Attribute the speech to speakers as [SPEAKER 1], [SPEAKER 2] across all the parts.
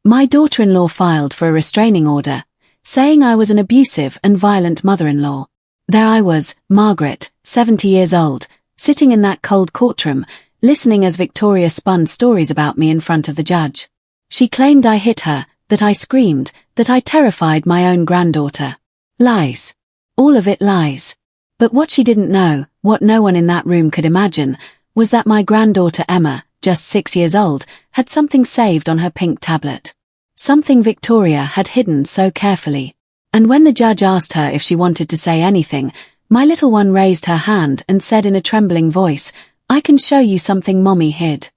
[SPEAKER 1] My daughter-in-law filed for a restraining order, saying I was an abusive and violent mother-in-law. There I was, Margaret, 70 years old, sitting in that cold courtroom, listening as Victoria spun stories about me in front of the judge. She claimed I hit her, that I screamed, that I terrified my own granddaughter. Lies. All of it lies. But what she didn't know, what no one in that room could imagine, was that my granddaughter Emma, just 6 years old, had something saved on her pink tablet. Something Victoria had hidden so carefully. And when the judge asked her if she wanted to say anything, my little one raised her hand and said in a trembling voice, "I can show you something Mommy hid."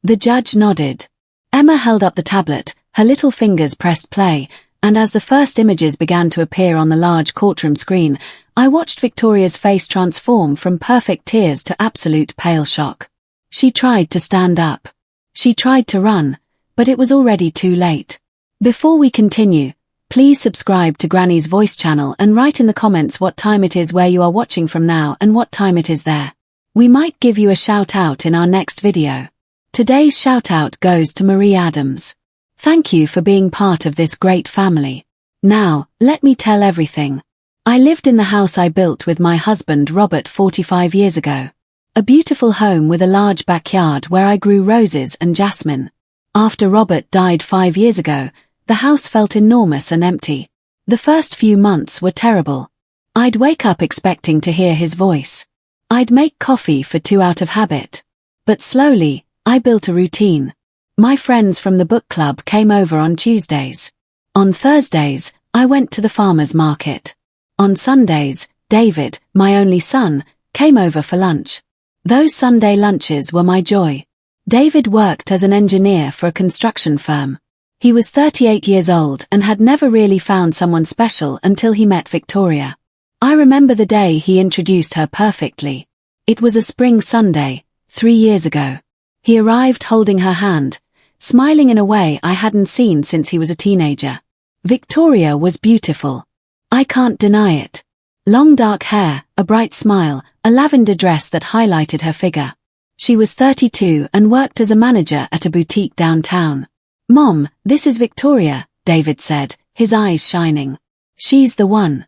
[SPEAKER 1] The judge nodded. Emma held up the tablet, her little fingers pressed play, and as the first images began to appear on the large courtroom screen, I watched Victoria's face transform from perfect tears to absolute pale shock. She tried to stand up. She tried to run, but it was already too late. Before we continue, please subscribe to Granny's Voice channel and write in the comments what time it is where you are watching from now and what time it is there. We might give you a shout out in our next video. Today's shout out goes to Marie Adams. Thank you for being part of this great family. Now, let me tell everything. I lived in the house I built with my husband Robert 45 years ago. A beautiful home with a large backyard where I grew roses and jasmine. After Robert died 5 years ago, the house felt enormous and empty. The first few months were terrible. I'd wake up expecting to hear his voice. I'd make coffee for 2 out of habit. But slowly, I built a routine. My friends from the book club came over on Tuesdays. On Thursdays, I went to the farmer's market. On Sundays, David, my only son, came over for lunch. Those Sunday lunches were my joy. David worked as an engineer for a construction firm. He was 38 years old and had never really found someone special until he met Victoria. I remember the day he introduced her perfectly. It was a spring Sunday, 3 years ago. He arrived holding her hand, smiling in a way I hadn't seen since he was a teenager. Victoria was beautiful. I can't deny it. Long dark hair, a bright smile, a lavender dress that highlighted her figure. She was 32 and worked as a manager at a boutique downtown. "Mom, this is Victoria," David said, his eyes shining. "She's the one."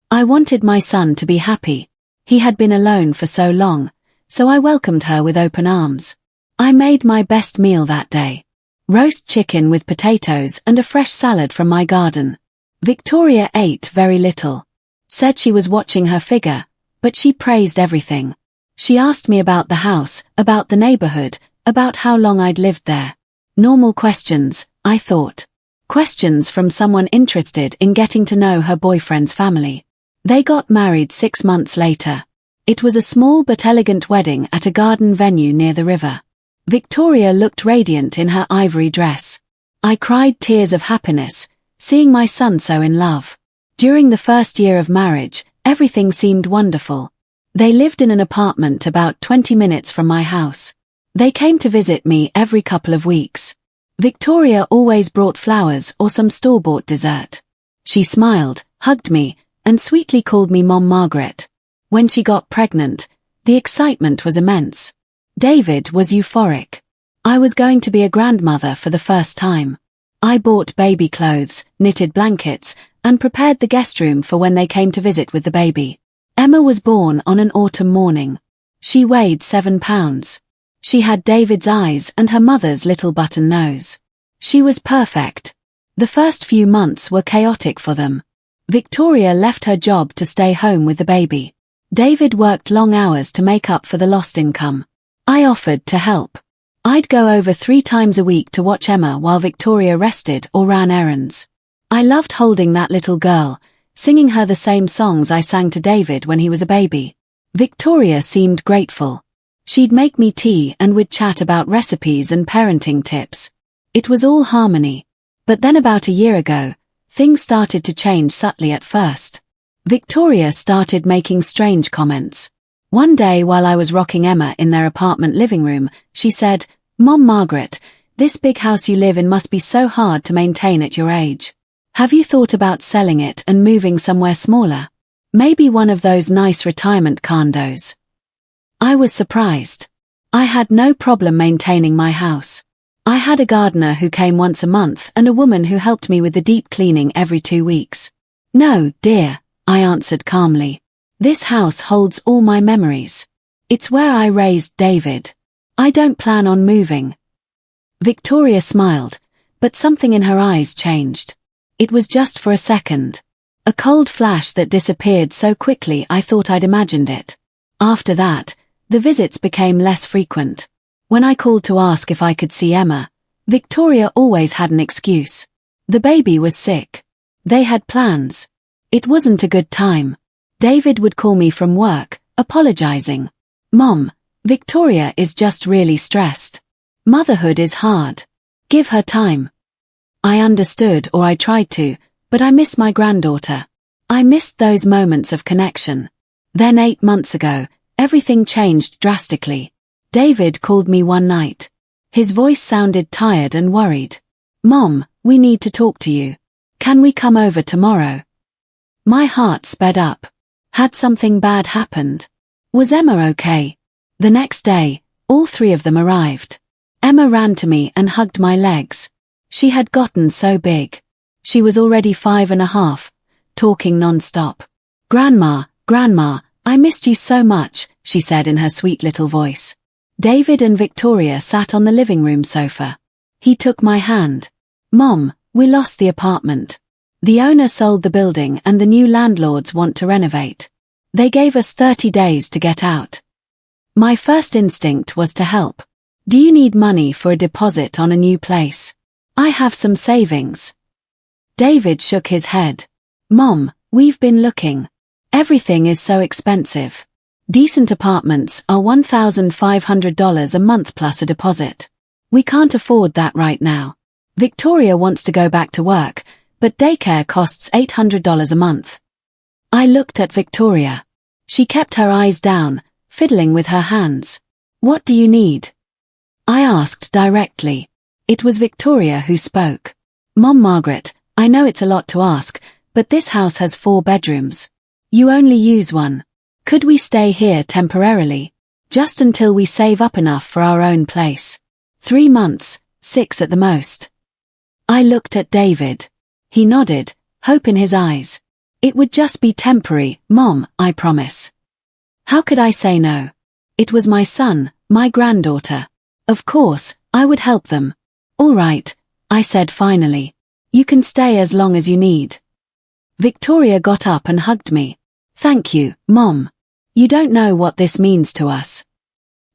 [SPEAKER 1] I wanted my son to be happy. He had been alone for so long, so I welcomed her with open arms. I made my best meal that day. Roast chicken with potatoes and a fresh salad from my garden. Victoria ate very little. Said she was watching her figure, but she praised everything. She asked me about the house, about the neighborhood, about how long I'd lived there. Normal questions, I thought. Questions from someone interested in getting to know her boyfriend's family. They got married 6 months later. It was a small but elegant wedding at a garden venue near the river. Victoria looked radiant in her ivory dress. I cried tears of happiness, seeing my son so in love. During the first year of marriage, everything seemed wonderful. They lived in an apartment about 20 minutes from my house. They came to visit me every couple of weeks. Victoria always brought flowers or some store-bought dessert. She smiled, hugged me, and sweetly called me Mom Margaret. When she got pregnant, the excitement was immense. David was euphoric. I was going to be a grandmother for the first time. I bought baby clothes, knitted blankets, and prepared the guest room for when they came to visit with the baby. Emma was born on an autumn morning. She weighed 7 pounds. She had David's eyes and her mother's little button nose. She was perfect. The first few months were chaotic for them. Victoria left her job to stay home with the baby. David worked long hours to make up for the lost income. I offered to help. I'd go over 3 times a week to watch Emma while Victoria rested or ran errands. I loved holding that little girl, singing her the same songs I sang to David when he was a baby. Victoria seemed grateful. She'd make me tea and we'd chat about recipes and parenting tips. It was all harmony. But then about a year ago, things started to change subtly at first. Victoria started making strange comments. One day while I was rocking Emma in their apartment living room, she said, "Mom Margaret, this big house you live in must be so hard to maintain at your age. Have you thought about selling it and moving somewhere smaller? Maybe one of those nice retirement condos?" I was surprised. I had no problem maintaining my house. I had a gardener who came once a month and a woman who helped me with the deep cleaning every 2 weeks. No, dear, I answered calmly. This house holds all my memories. It's where I raised David. I don't plan on moving. Victoria smiled, but something in her eyes changed. It was just for a second. A cold flash that disappeared so quickly I thought I'd imagined it. After that, the visits became less frequent. When I called to ask if I could see Emma, Victoria always had an excuse. The baby was sick. They had plans. It wasn't a good time. David would call me from work, apologizing. Mom, Victoria is just really stressed. Motherhood is hard. Give her time. I understood, or I tried to, but I miss my granddaughter. I missed those moments of connection. Then 8 months ago, everything changed drastically. David called me one night. His voice sounded tired and worried. Mom, we need to talk to you. Can we come over tomorrow? My heart sped up. Had something bad happened? Was Emma okay? The next day, all 3 of them arrived. Emma ran to me and hugged my legs. She had gotten so big. She was already 5.5, talking non-stop. Grandma, I missed you so much, she said in her sweet little voice. David and Victoria sat on the living room sofa. He took my hand. Mom, we lost the apartment. The owner sold the building and the new landlords want to renovate. They gave us 30 days to get out. My first instinct was to help. Do you need money for a deposit on a new place? I have some savings. David shook his head. Mom, we've been looking. Everything is so expensive. Decent apartments are $1,500 a month plus a deposit. We can't afford that right now. Victoria wants to go back to work, but daycare costs $800 a month. I looked at Victoria. She kept her eyes down, fiddling with her hands. What do you need? I asked directly. It was Victoria who spoke. Mom Margaret, I know it's a lot to ask, but this house has 4 bedrooms. You only use one. Could we stay here temporarily? Just until we save up enough for our own place. 3 months, 6 at the most. I looked at David. He nodded, hope in his eyes. It would just be temporary, Mom, I promise. How could I say no? It was my son, my granddaughter. Of course, I would help them. All right, I said finally. You can stay as long as you need. Victoria got up and hugged me. Thank you, Mom. You don't know what this means to us.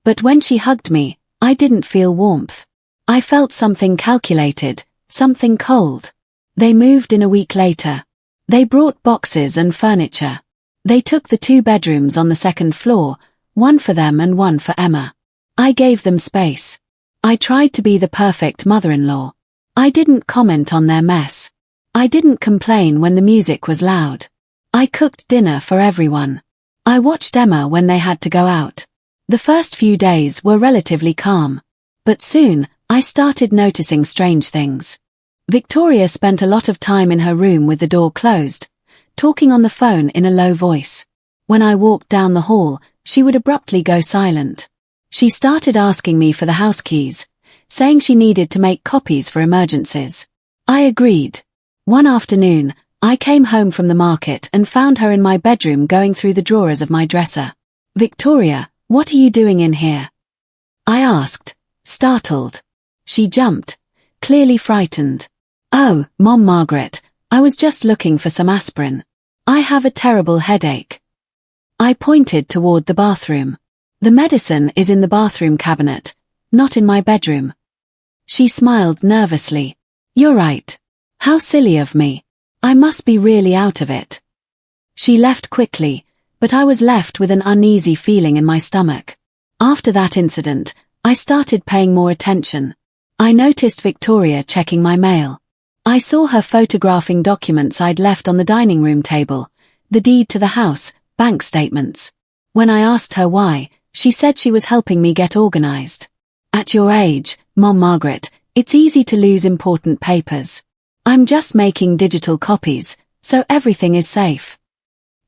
[SPEAKER 1] But when she hugged me, I didn't feel warmth. I felt something calculated, something cold. They moved in a week later. They brought boxes and furniture. They took the 2 bedrooms on the 2nd floor, one for them and one for Emma. I gave them space. I tried to be the perfect mother-in-law. I didn't comment on their mess. I didn't complain when the music was loud. I cooked dinner for everyone. I watched Emma when they had to go out. The first few days were relatively calm. But soon, I started noticing strange things. Victoria spent a lot of time in her room with the door closed, talking on the phone in a low voice. When I walked down the hall, she would abruptly go silent. She started asking me for the house keys, saying she needed to make copies for emergencies. I agreed. One afternoon, I came home from the market and found her in my bedroom going through the drawers of my dresser. Victoria, what are you doing in here? I asked, startled. She jumped, clearly frightened. Oh, Mom Margaret, I was just looking for some aspirin. I have a terrible headache. I pointed toward the bathroom. The medicine is in the bathroom cabinet, not in my bedroom. She smiled nervously. You're right. How silly of me. I must be really out of it. She left quickly, but I was left with an uneasy feeling in my stomach. After that incident, I started paying more attention. I noticed Victoria checking my mail. I saw her photographing documents I'd left on the dining room table, the deed to the house, bank statements. When I asked her why, she said she was helping me get organized. At your age, Mom Margaret, it's easy to lose important papers. I'm just making digital copies, so everything is safe.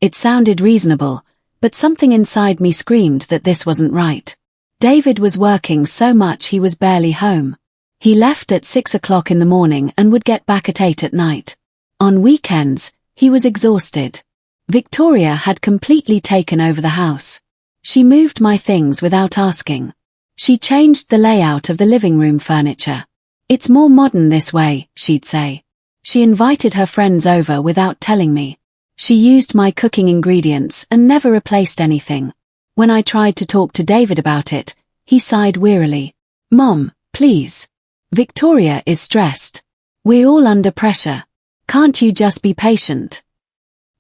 [SPEAKER 1] It sounded reasonable, but something inside me screamed that this wasn't right. David was working so much he was barely home. He left at 6 o'clock in the morning and would get back at 8 at night. On weekends, he was exhausted. Victoria had completely taken over the house. She moved my things without asking. She changed the layout of the living room furniture. "It's more modern this way," she'd say. She invited her friends over without telling me. She used my cooking ingredients and never replaced anything. When I tried to talk to David about it, he sighed wearily. "Mom, please. Victoria is stressed. We're all under pressure. Can't you just be patient?"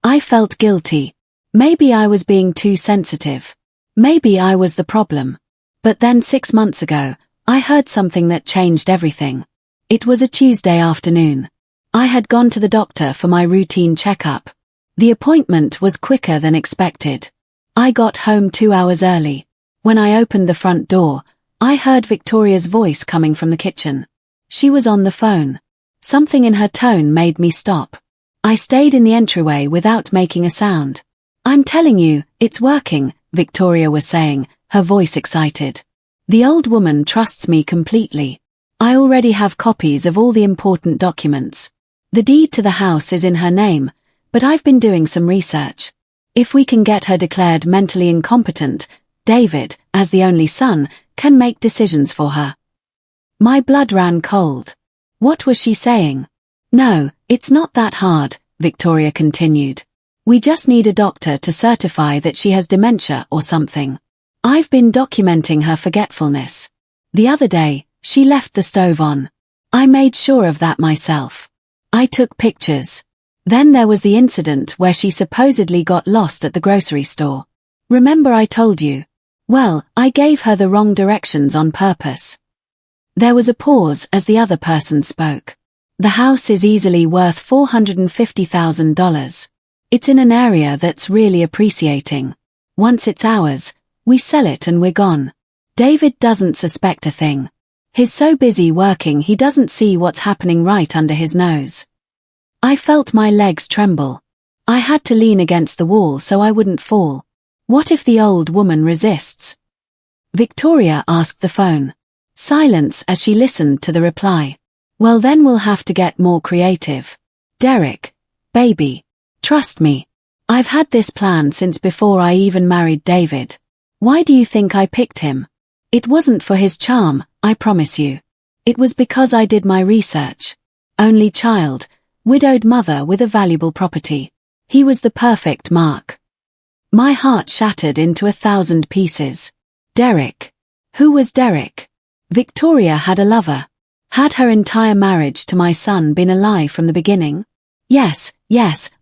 [SPEAKER 1] I felt guilty. Maybe I was being too sensitive. Maybe I was the problem. But then 6 months ago, I heard something that changed everything. It was a Tuesday afternoon. I had gone to the doctor for my routine checkup. The appointment was quicker than expected. I got home 2 hours early. When I opened the front door, I heard Victoria's voice coming from the kitchen. She was on the phone. Something in her tone made me stop. I stayed in the entryway without making a sound. "I'm telling you, it's working," Victoria was saying, her voice excited. "The old woman trusts me completely. I already have copies of all the important documents. The deed to the house is in her name, but I've been doing some research. If we can get her declared mentally incompetent, David, as the only son, can make decisions for her." My blood ran cold. What was she saying? "No, it's not that hard," Victoria continued. "We just need a doctor to certify that she has dementia or something. I've been documenting her forgetfulness. The other day, she left the stove on. I made sure of that myself. I took pictures. Then there was the incident where she supposedly got lost at the grocery store. Remember I told you? Well, I gave her the wrong directions on purpose." There was a pause as the other person spoke. "The house is easily worth $450,000. It's in an area that's really appreciating. Once it's ours, we sell it and we're gone. David doesn't suspect a thing. He's so busy working he doesn't see what's happening right under his nose." I felt my legs tremble. I had to lean against the wall so I wouldn't fall. What if the old woman resists? Victoria asked the phone. Silence as she listened to the reply. "Well, then we'll have to get more creative. Derek, baby, trust me. I've had this plan since before I even married David. Why do you think I picked him? It wasn't for his charm, I promise you. It was because I did my research. Only child, widowed mother with a valuable property. He was the perfect mark." My heart shattered into 1,000 pieces. Derek. Who was Derek? Victoria had a lover. Had her entire marriage to my son been a lie from the beginning? Yes,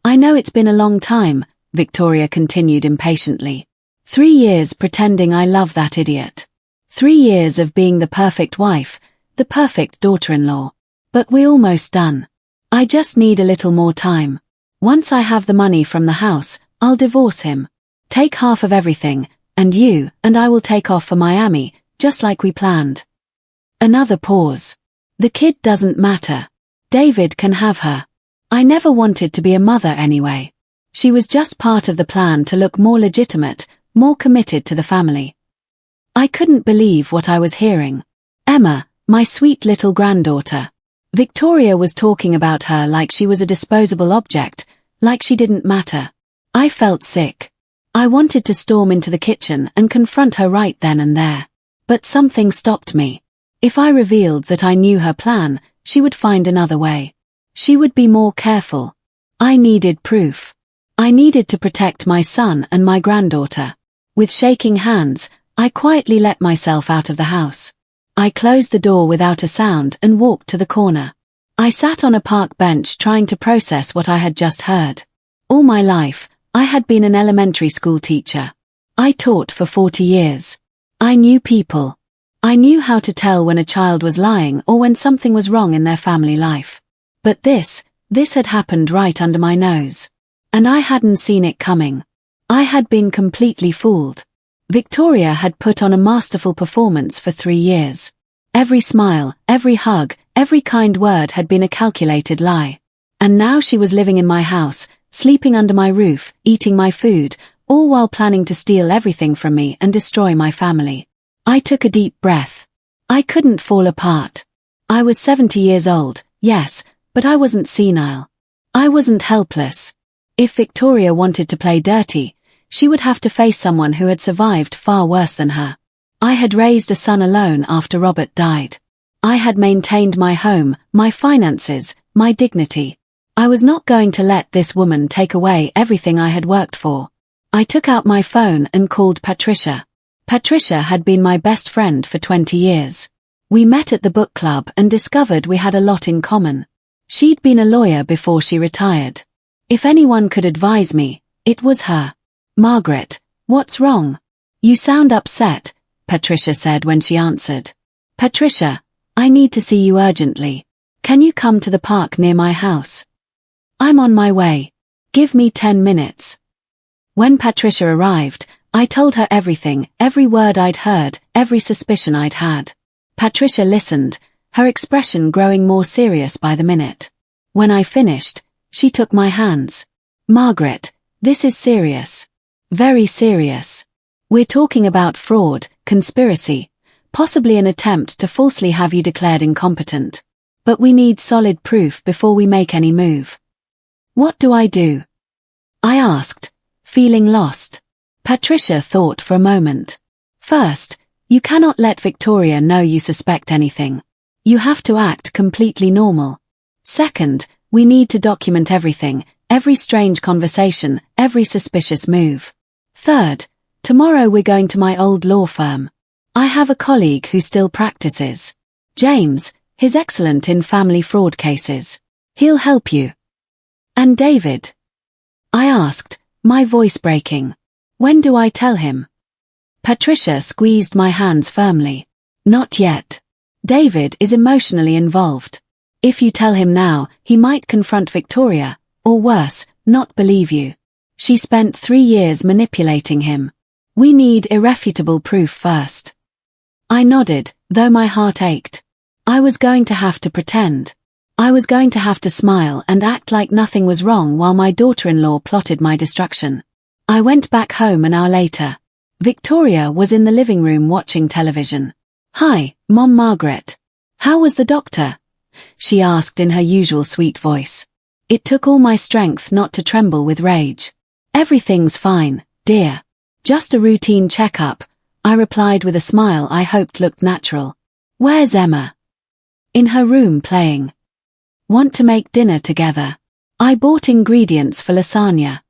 [SPEAKER 1] I know it's been a long time," Victoria continued impatiently. 3 years pretending I love that idiot. 3 years of being the perfect wife, the perfect daughter-in-law. But we're almost done. I just need a little more time. Once I have the money from the house, I'll divorce him. Take half of everything, and you and I will take off for Miami, just like we planned. Another pause. The kid doesn't matter. David can have her. I never wanted to be a mother anyway. She was just part of the plan to look more legitimate, more committed to the family. I couldn't believe what I was hearing. Emma, my sweet little granddaughter. Victoria was talking about her like she was a disposable object, like she didn't matter. I felt sick. I wanted to storm into the kitchen and confront her right then and there. But something stopped me. If I revealed that I knew her plan, she would find another way. She would be more careful. I needed proof. I needed to protect my son and my granddaughter. With shaking hands, I quietly let myself out of the house. I closed the door without a sound and walked to the corner. I sat on a park bench trying to process what I had just heard. All my life, I had been an elementary school teacher. I taught for 40 years. I knew people. I knew how to tell when a child was lying or when something was wrong in their family life. But this had happened right under my nose. And I hadn't seen it coming. I had been completely fooled. Victoria had put on a masterful performance for 3 years. Every smile, every hug, every kind word had been a calculated lie. And now she was living in my house, sleeping under my roof, eating my food, all while planning to steal everything from me and destroy my family. I took a deep breath. I couldn't fall apart. I was 70 years old, yes, but I wasn't senile. I wasn't helpless. If Victoria wanted to play dirty, she would have to face someone who had survived far worse than her. I had raised a son alone after Robert died. I had maintained my home, my finances, my dignity. I was not going to let this woman take away everything I had worked for. I took out my phone and called Patricia. Patricia had been my best friend for 20 years. We met at the book club and discovered we had a lot in common. She'd been a lawyer before she retired. If anyone could advise me, it was her. "Margaret, what's wrong? You sound upset," Patricia said when she answered. "Patricia, I need to see you urgently. Can you come to the park near my house?" "I'm on my way. Give me 10 minutes. When Patricia arrived, I told her everything, every word I'd heard, every suspicion I'd had. Patricia listened, her expression growing more serious by the minute. When I finished, she took my hands. "Margaret, this is serious. Very serious. We're talking about fraud, conspiracy, possibly an attempt to falsely have you declared incompetent. But we need solid proof before we make any move." "What do I do?" I asked, feeling lost. Patricia thought for a moment. "First, you cannot let Victoria know you suspect anything. You have to act completely normal. Second, we need to document everything, every strange conversation, every suspicious move. Third, tomorrow we're going to my old law firm. I have a colleague who still practices. James, he's excellent in family fraud cases. He'll help you." "And David?" I asked, my voice breaking. "When do I tell him?" Patricia squeezed my hands firmly. "Not yet. David is emotionally involved. If you tell him now, he might confront Victoria, or worse, not believe you. She spent 3 years manipulating him. We need irrefutable proof first." I nodded, though my heart ached. I was going to have to pretend. I was going to have to smile and act like nothing was wrong while my daughter-in-law plotted my destruction. I went back home an hour later. Victoria was in the living room watching television. "Hi, Mom Margaret. How was the doctor?" she asked in her usual sweet voice. It took all my strength not to tremble with rage. "Everything's fine, dear. Just a routine checkup," I replied with a smile I hoped looked natural. "Where's Emma?" "In her room playing. Want to make dinner together? I bought ingredients for lasagna."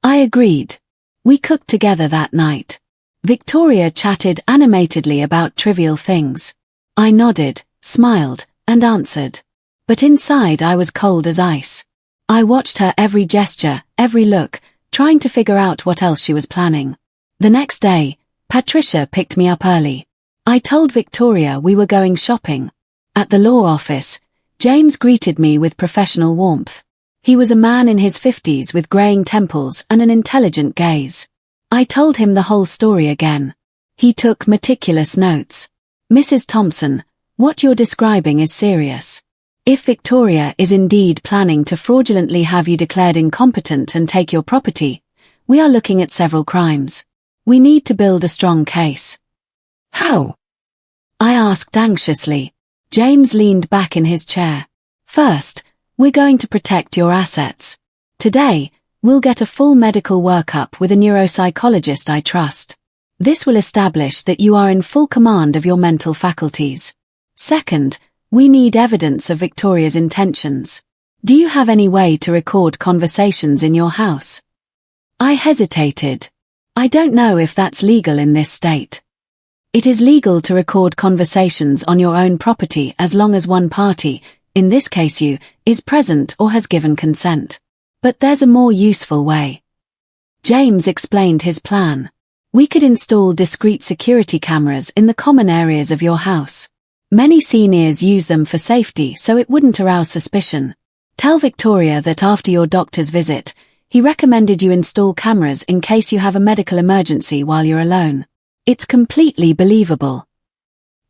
[SPEAKER 1] I agreed. We cooked together that night. Victoria chatted animatedly about trivial things. I nodded, smiled, and answered. But inside I was cold as ice. I watched her every gesture, every look, trying to figure out what else she was planning. The next day, Patricia picked me up early. I told Victoria we were going shopping. At the law office, James greeted me with professional warmth. He was a man in his 50s with graying temples and an intelligent gaze. I told him the whole story again. He took meticulous notes. "Mrs. Thompson, what you're describing is serious. If Victoria is indeed planning to fraudulently have you declared incompetent and take your property, we are looking at several crimes. We need to build a strong case." "How?" I asked anxiously. James leaned back in his chair. "First, we're going to protect your assets. Today, we'll get a full medical workup with a neuropsychologist I trust. This will establish that you are in full command of your mental faculties. Second, we need evidence of Victoria's intentions. Do you have any way to record conversations in your house?" I hesitated. "I don't know if that's legal in this state." "It is legal to record conversations on your own property as long as one party, in this case you, is present or has given consent. But there's a more useful way." James explained his plan. "We could install discrete security cameras in the common areas of your house. Many seniors use them for safety so it wouldn't arouse suspicion. Tell Victoria that after your doctor's visit, he recommended you install cameras in case you have a medical emergency while you're alone. It's completely believable."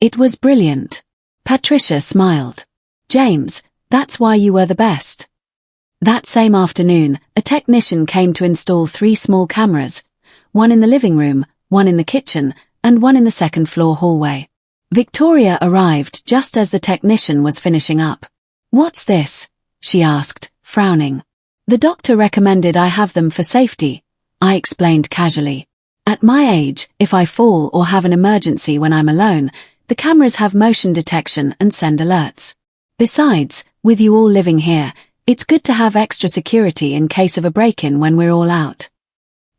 [SPEAKER 1] It was brilliant. Patricia smiled. "James, that's why you were the best." That same afternoon, a technician came to install 3 small cameras, one in the living room, one in the kitchen, and one in the second-floor hallway. Victoria arrived just as the technician was finishing up. "What's this?" she asked, frowning. "The doctor recommended I have them for safety," I explained casually. "At my age, if I fall or have an emergency when I'm alone, the cameras have motion detection and send alerts. Besides, with you all living here, it's good to have extra security in case of a break-in when we're all out."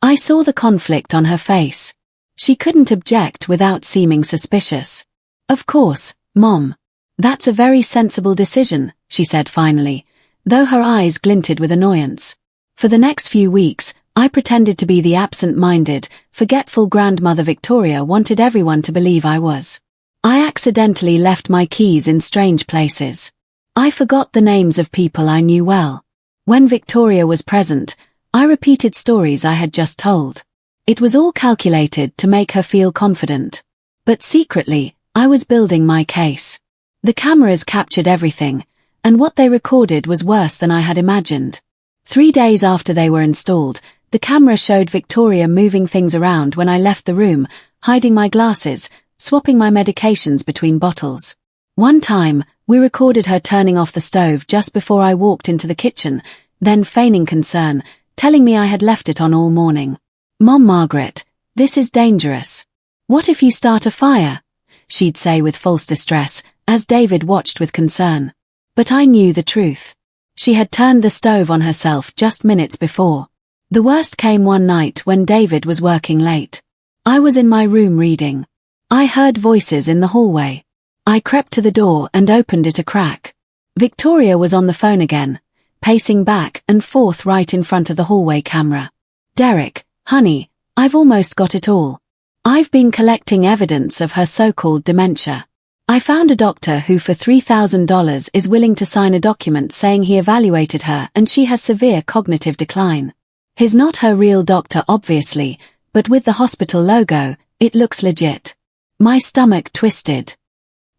[SPEAKER 1] I saw the conflict on her face. She couldn't object without seeming suspicious. "Of course, Mom. That's a very sensible decision," she said finally, though her eyes glinted with annoyance. For the next few weeks, I pretended to be the absent-minded, forgetful grandmother Victoria wanted everyone to believe I was. I accidentally left my keys in strange places. I forgot the names of people I knew well. When Victoria was present, I repeated stories I had just told. It was all calculated to make her feel confident. But secretly, I was building my case. The cameras captured everything, and what they recorded was worse than I had imagined. 3 days after they were installed, the camera showed Victoria moving things around when I left the room, hiding my glasses, swapping my medications between bottles. One time, we recorded her turning off the stove just before I walked into the kitchen, then feigning concern, telling me I had left it on all morning. "Mom, Margaret, this is dangerous. What if you start a fire?" she'd say with false distress, as David watched with concern. But I knew the truth. She had turned the stove on herself just minutes before. The worst came one night when David was working late. I was in my room reading. I heard voices in the hallway. I crept to the door and opened it a crack. Victoria was on the phone again, pacing back and forth right in front of the hallway camera. "Derek, honey, I've almost got it all. I've been collecting evidence of her so-called dementia. I found a doctor who for $3,000 is willing to sign a document saying he evaluated her and she has severe cognitive decline. He's not her real doctor obviously, but with the hospital logo, it looks legit." My stomach twisted.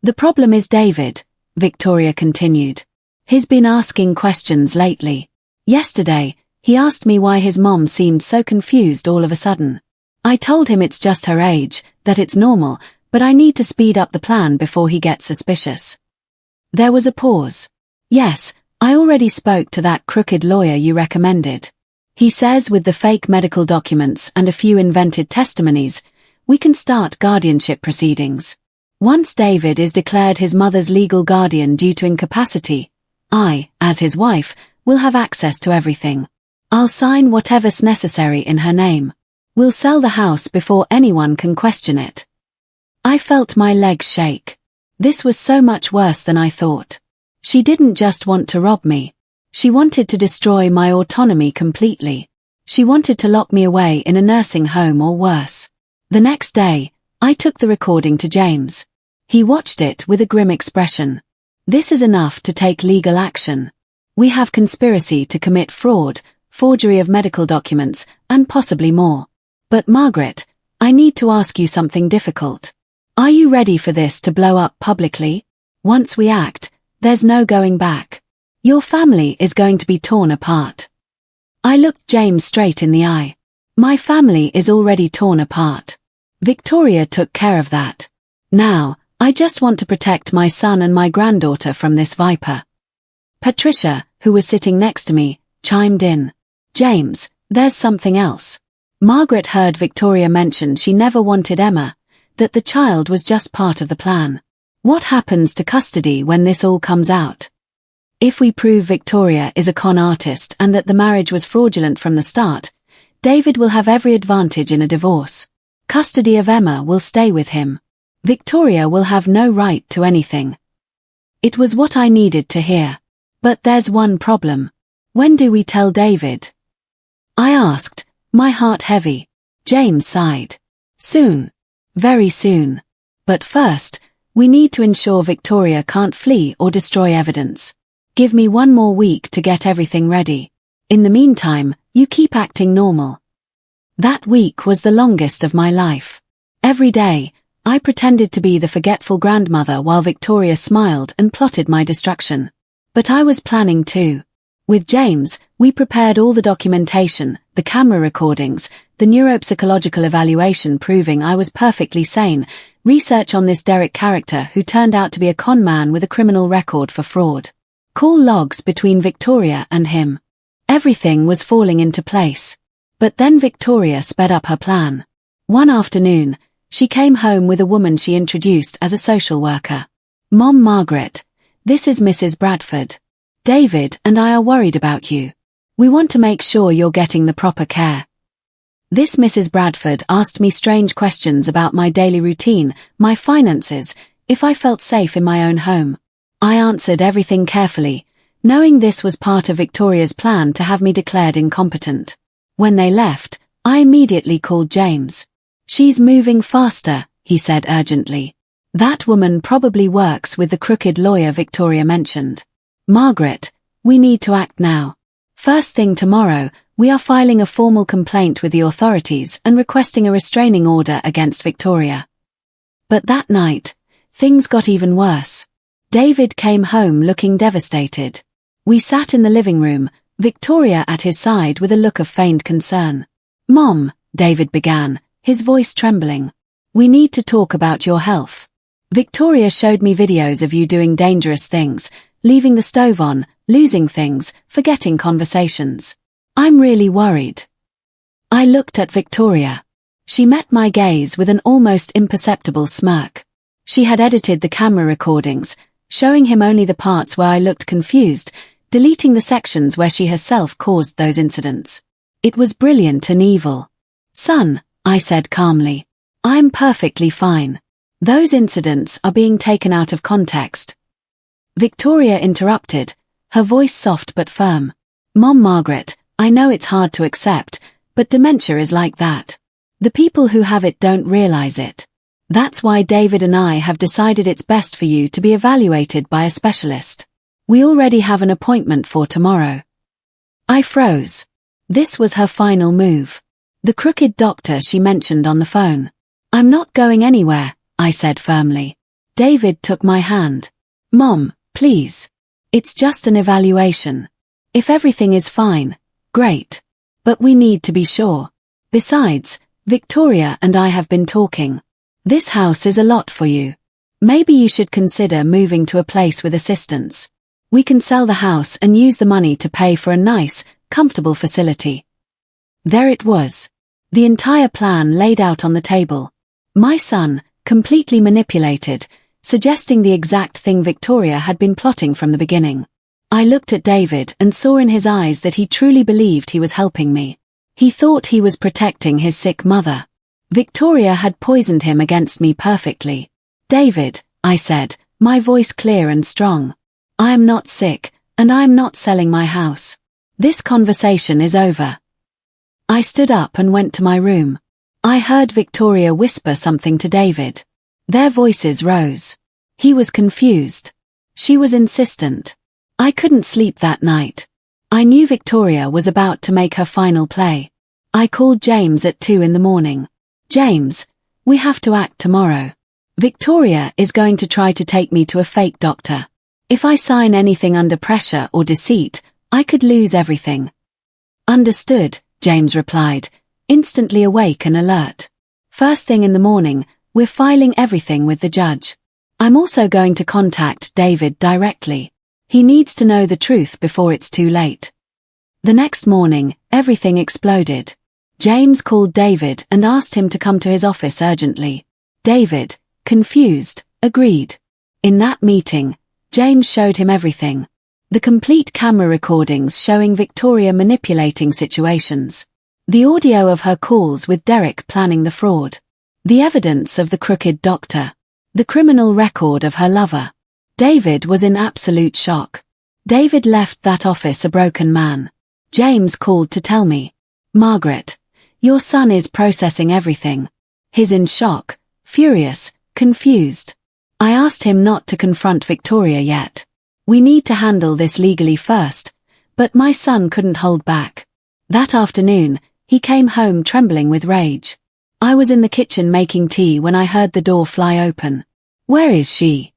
[SPEAKER 1] "The problem is David," Victoria continued. "He's been asking questions lately. Yesterday, he asked me why his mom seemed so confused all of a sudden. I told him it's just her age, that it's normal, but I need to speed up the plan before he gets suspicious." There was a pause. "Yes, I already spoke to that crooked lawyer you recommended. He says with the fake medical documents and a few invented testimonies, we can start guardianship proceedings. Once David is declared his mother's legal guardian due to incapacity, I, as his wife, will have access to everything. I'll sign whatever's necessary in her name. We'll sell the house before anyone can question it." I felt my legs shake. This was so much worse than I thought. She didn't just want to rob me. She wanted to destroy my autonomy completely. She wanted to lock me away in a nursing home or worse. The next day, I took the recording to James. He watched it with a grim expression. "This is enough to take legal action. We have conspiracy to commit fraud, forgery of medical documents, and possibly more. But Margaret, I need to ask you something difficult. Are you ready for this to blow up publicly? Once we act, there's no going back. Your family is going to be torn apart." I looked James straight in the eye. "My family is already torn apart. Victoria took care of that. Now, I just want to protect my son and my granddaughter from this viper." Patricia, who was sitting next to me, chimed in. "James, there's something else. Margaret heard Victoria mention she never wanted Emma, that the child was just part of the plan. What happens to custody when this all comes out? If we prove Victoria is a con artist and that the marriage was fraudulent from the start, David will have every advantage in a divorce. Custody of Emma will stay with him. Victoria will have no right to anything." It was what I needed to hear. "But there's one problem. When do we tell David?" I asked, my heart heavy. James sighed. "Soon. Very soon. But first, we need to ensure Victoria can't flee or destroy evidence. Give me 1 more week to get everything ready. In the meantime, you keep acting normal." That week was the longest of my life. Every day, I pretended to be the forgetful grandmother while Victoria smiled and plotted my destruction. But I was planning too. With James, we prepared all the documentation, the camera recordings, the neuropsychological evaluation proving I was perfectly sane, Research on this Derek character who turned out to be a con man with a criminal record for fraud. Call logs between Victoria and him. Everything was falling into place. But then Victoria sped up her plan. One afternoon, she came home with a woman she introduced as a social worker. Mom Margaret, this is Mrs. Bradford. David and I are worried about you. We want to make sure you're getting the proper care. This Mrs. Bradford asked me strange questions about my daily routine, my finances, if I felt safe in my own home. I answered everything carefully, knowing this was part of Victoria's plan to have me declared incompetent. When they left, I immediately called James. She's moving faster, he said urgently. That woman probably works with the crooked lawyer Victoria mentioned. Margaret, we need to act now. First thing tomorrow, we are filing a formal complaint with the authorities and requesting a restraining order against Victoria. But that night, things got even worse. David came home looking devastated. We sat in the living room, Victoria at his side with a look of feigned concern. Mom, David began, his voice trembling. We need to talk about your health. Victoria showed me videos of you doing dangerous things, leaving the stove on, losing things, forgetting conversations. I'm really worried. I looked at Victoria. She met my gaze with an almost imperceptible smirk. She had edited the camera recordings, showing him only the parts where I looked confused, deleting the sections where she herself caused those incidents. It was brilliant and evil. Son, I said calmly, I'm perfectly fine. Those incidents are being taken out of context. Victoria interrupted, her voice soft but firm. Mom Margaret, I know it's hard to accept, but dementia is like that. The people who have it don't realize it. That's why David and I have decided it's best for you to be evaluated by a specialist. We already have an appointment for tomorrow. I froze. This was her final move. The crooked doctor she mentioned on the phone. I'm not going anywhere, I said firmly. David took my hand. Mom, please. It's just an evaluation. If everything is fine, great. But we need to be sure. Besides, Victoria and I have been talking. This house is a lot for you. Maybe you should consider moving to a place with assistance. We can sell the house and use the money to pay for a nice, comfortable facility. There it was. The entire plan laid out on the table. My son, completely manipulated, suggesting the exact thing Victoria had been plotting from the beginning. I looked at David and saw in his eyes that he truly believed he was helping me. He thought he was protecting his sick mother. Victoria had poisoned him against me perfectly. David, I said, my voice clear and strong. I am not sick, and I am not selling my house. This conversation is over. I stood up and went to my room. I heard Victoria whisper something to David. Their voices rose. He was confused. She was insistent. I couldn't sleep that night. I knew Victoria was about to make her final play. I called James at 2 in the morning. James, we have to act tomorrow. Victoria is going to try to take me to a fake doctor. If I sign anything under pressure or deceit, I could lose everything. Understood, James replied, instantly awake and alert. First thing in the morning, we're filing everything with the judge. I'm also going to contact David directly. He needs to know the truth before it's too late. The next morning, everything exploded. James called David and asked him to come to his office urgently. David, confused, agreed. In that meeting, James showed him everything. The complete camera recordings showing Victoria manipulating situations. The audio of her calls with Derek planning the fraud. The evidence of the crooked doctor. The criminal record of her lover. David was in absolute shock. David left that office a broken man. James called to tell me, Margaret, your son is processing everything. He's in shock, furious, confused. I asked him not to confront Victoria yet. We need to handle this legally first, but my son couldn't hold back. That afternoon, he came home trembling with rage. I was in the kitchen making tea when I heard the door fly open. Where is she?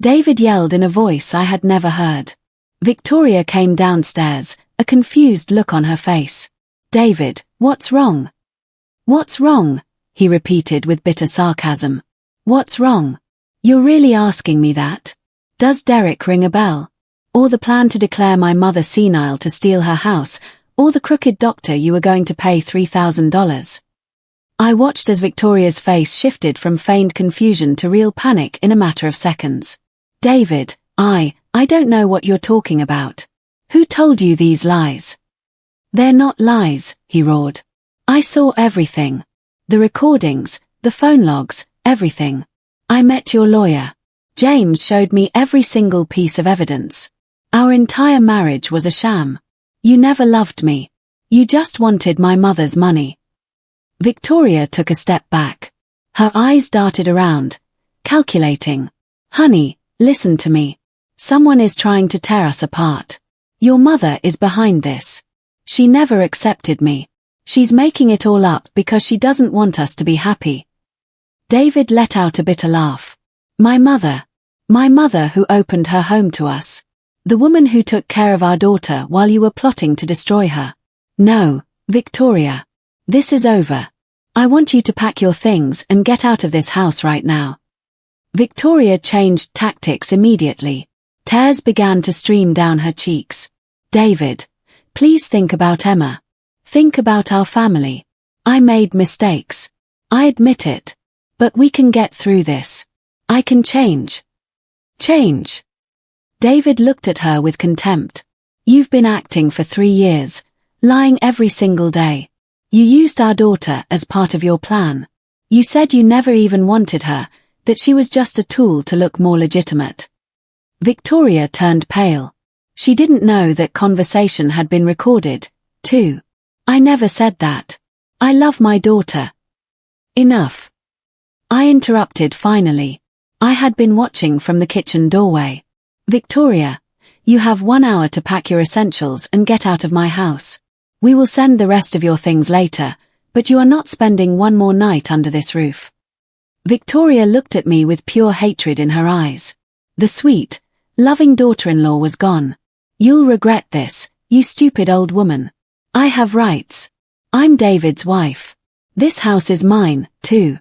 [SPEAKER 1] David yelled in a voice I had never heard. Victoria came downstairs, a confused look on her face. David, what's wrong? What's wrong? He repeated with bitter sarcasm. What's wrong? You're really asking me that? Does Derek ring a bell? Or the plan to declare my mother senile to steal her house, or the crooked doctor you were going to pay $3,000? I watched as Victoria's face shifted from feigned confusion to real panic in a matter of seconds. David, I don't know what you're talking about. Who told you these lies? They're not lies, he roared. I saw everything. The recordings, the phone logs, everything. I met your lawyer. James showed me every single piece of evidence. Our entire marriage was a sham. You never loved me. You just wanted my mother's money. Victoria took a step back. Her eyes darted around, calculating. Honey, listen to me. Someone is trying to tear us apart. Your mother is behind this. She never accepted me. She's making it all up because she doesn't want us to be happy. David let out a bitter laugh. My mother who opened her home to us. The woman who took care of our daughter while you were plotting to destroy her. No, Victoria. This is over. I want you to pack your things and get out of this house right now. Victoria changed tactics immediately. Tears began to stream down her cheeks. David, please think about Emma. Think about our family. I made mistakes. I admit it. But we can get through this. I can change. Change. David looked at her with contempt. You've been acting for 3 years, lying every single day. You used our daughter as part of your plan. You said you never even wanted her, that she was just a tool to look more legitimate. Victoria turned pale. She didn't know that conversation had been recorded, too. I never said that. I love my daughter. Enough. I interrupted finally. I had been watching from the kitchen doorway. Victoria, you have 1 hour to pack your essentials and get out of my house. We will send the rest of your things later, but you are not spending one more night under this roof. Victoria looked at me with pure hatred in her eyes. The sweet, loving daughter-in-law was gone. You'll regret this, you stupid old woman. I have rights. I'm David's wife. This house is mine, too.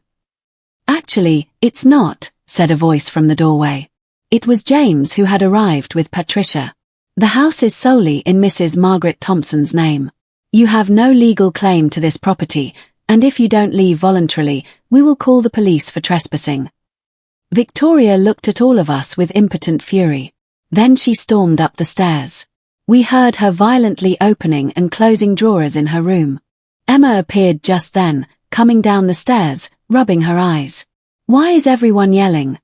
[SPEAKER 1] Actually, it's not, said a voice from the doorway. It was James who had arrived with Patricia. The house is solely in Mrs. Margaret Thompson's name. You have no legal claim to this property, and if you don't leave voluntarily, we will call the police for trespassing. Victoria looked at all of us with impotent fury. Then she stormed up the stairs. We heard her violently opening and closing drawers in her room. Emma appeared just then, coming down the stairs, rubbing her eyes. Why is everyone yelling?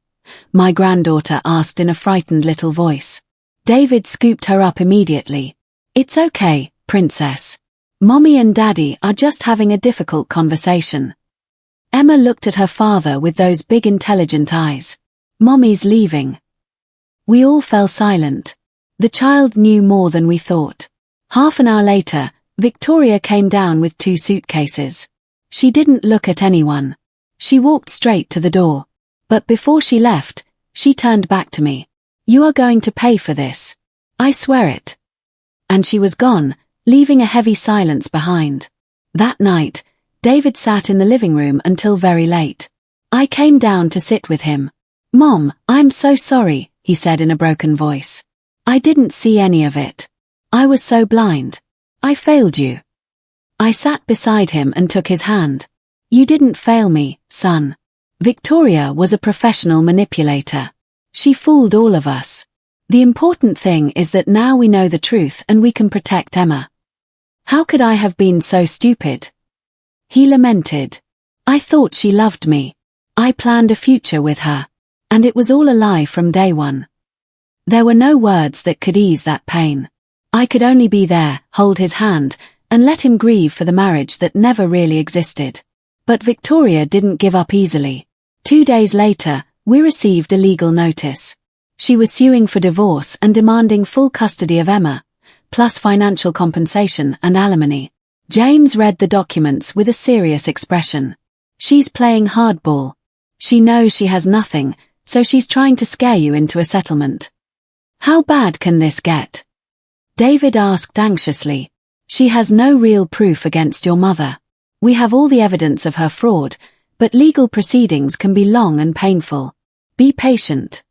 [SPEAKER 1] My granddaughter asked in a frightened little voice. David scooped her up immediately. It's okay, princess. Mommy and Daddy are just having a difficult conversation. Emma looked at her father with those big intelligent eyes. Mommy's leaving. We all fell silent. The child knew more than we thought. Half an hour later, Victoria came down with 2 suitcases. She didn't look at anyone. She walked straight to the door. But before she left, she turned back to me. You are going to pay for this. I swear it. And she was gone, leaving a heavy silence behind. That night, David sat in the living room until very late. I came down to sit with him. Mom, I'm so sorry, he said in a broken voice. I didn't see any of it. I was so blind. I failed you. I sat beside him and took his hand. You didn't fail me, son. Victoria was a professional manipulator. She fooled all of us. The important thing is that now we know the truth and we can protect Emma. How could I have been so stupid? He lamented. I thought she loved me. I planned a future with her. And it was all a lie from day one. There were no words that could ease that pain. I could only be there, hold his hand, and let him grieve for the marriage that never really existed. But Victoria didn't give up easily. 2 days later, we received a legal notice. She was suing for divorce and demanding full custody of Emma, plus financial compensation and alimony. James read the documents with a serious expression. She's playing hardball. She knows she has nothing, so she's trying to scare you into a settlement. How bad can this get? David asked anxiously. She has no real proof against your mother. We have all the evidence of her fraud, But legal proceedings can be long and painful. Be patient.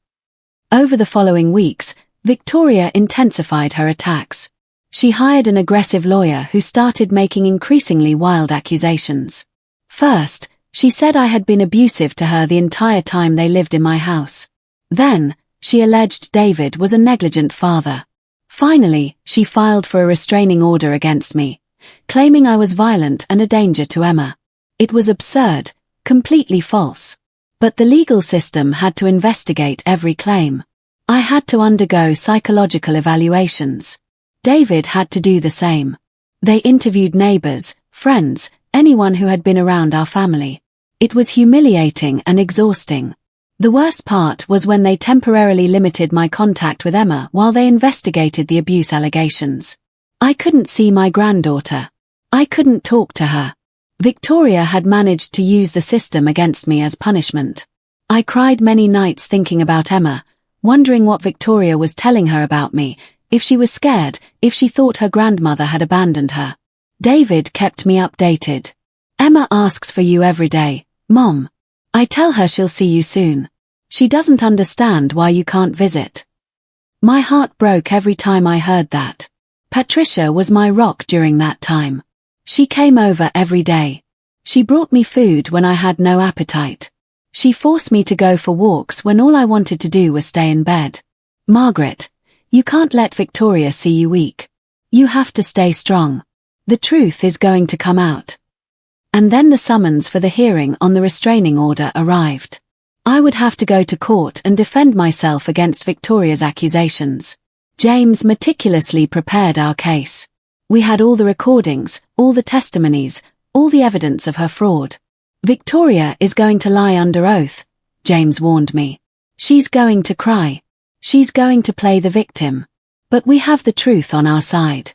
[SPEAKER 1] Over the following weeks, Victoria intensified her attacks. She hired an aggressive lawyer who started making increasingly wild accusations. First, she said I had been abusive to her the entire time they lived in my house. Then, she alleged David was a negligent father. Finally, she filed for a restraining order against me, claiming I was violent and a danger to Emma. It was absurd, completely false. But the legal system had to investigate every claim. I had to undergo psychological evaluations. David had to do the same. They interviewed neighbors, friends, anyone who had been around our family. It was humiliating and exhausting. The worst part was when they temporarily limited my contact with Emma while they investigated the abuse allegations. I couldn't see my granddaughter. I couldn't talk to her. Victoria had managed to use the system against me as punishment. I cried many nights thinking about Emma, wondering what Victoria was telling her about me, if she was scared, if she thought her grandmother had abandoned her. David kept me updated. Emma asks for you every day, Mom. I tell her she'll see you soon. She doesn't understand why you can't visit. My heart broke every time I heard that. Patricia was my rock during that time. She came over every day. She brought me food when I had no appetite. She forced me to go for walks when all I wanted to do was stay in bed. Margaret, you can't let Victoria see you weak. You have to stay strong. The truth is going to come out. And then the summons for the hearing on the restraining order arrived. I would have to go to court and defend myself against Victoria's accusations. James meticulously prepared our case. We had all the recordings, all the testimonies, all the evidence of her fraud. Victoria is going to lie under oath, James warned me. She's going to cry. She's going to play the victim. But we have the truth on our side.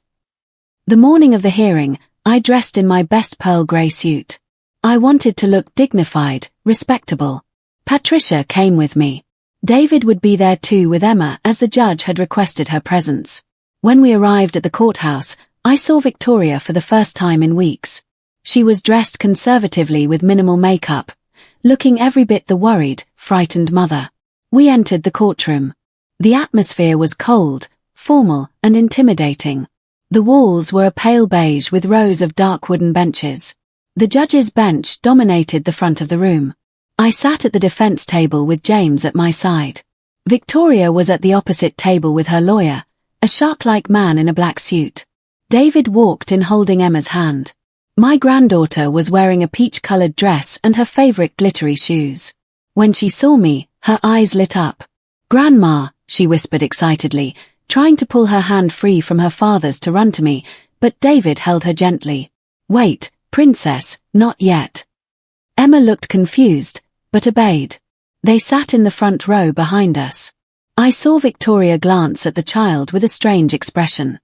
[SPEAKER 1] The morning of the hearing, I dressed in my best pearl grey suit. I wanted to look dignified, respectable. Patricia came with me. David would be there too with Emma as the judge had requested her presence. When we arrived at the courthouse, I saw Victoria for the first time in weeks. She was dressed conservatively with minimal makeup, looking every bit the worried, frightened mother. We entered the courtroom. The atmosphere was cold, formal, and intimidating. The walls were a pale beige with rows of dark wooden benches. The judge's bench dominated the front of the room. I sat at the defense table with James at my side. Victoria was at the opposite table with her lawyer, a shark-like man in a black suit. David walked in holding Emma's hand. My granddaughter was wearing a peach-colored dress and her favorite glittery shoes. When she saw me, her eyes lit up. "Grandma," she whispered excitedly, trying to pull her hand free from her father's to run to me, but David held her gently. "Wait, princess, not yet." Emma looked confused, but obeyed. They sat in the front row behind us. I saw Victoria glance at the child with a strange expression.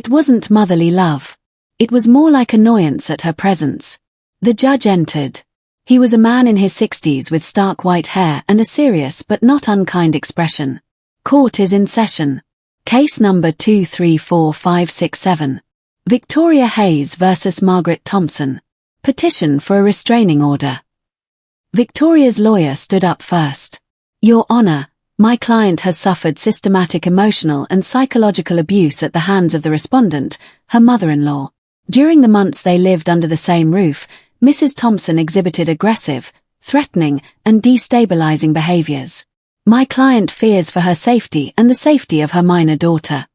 [SPEAKER 1] It wasn't motherly love. It was more like annoyance at her presence. The judge entered. He was a man in his 60s with stark white hair and a serious but not unkind expression. Court is in session. Case number 234567. Victoria Hayes versus Margaret Thompson. Petition for a restraining order. Victoria's lawyer stood up first. "Your Honor, my client has suffered systematic emotional and psychological abuse at the hands of the respondent, her mother-in-law. During the months they lived under the same roof, Mrs. Thompson exhibited aggressive, threatening, and destabilizing behaviors. My client fears for her safety and the safety of her minor daughter."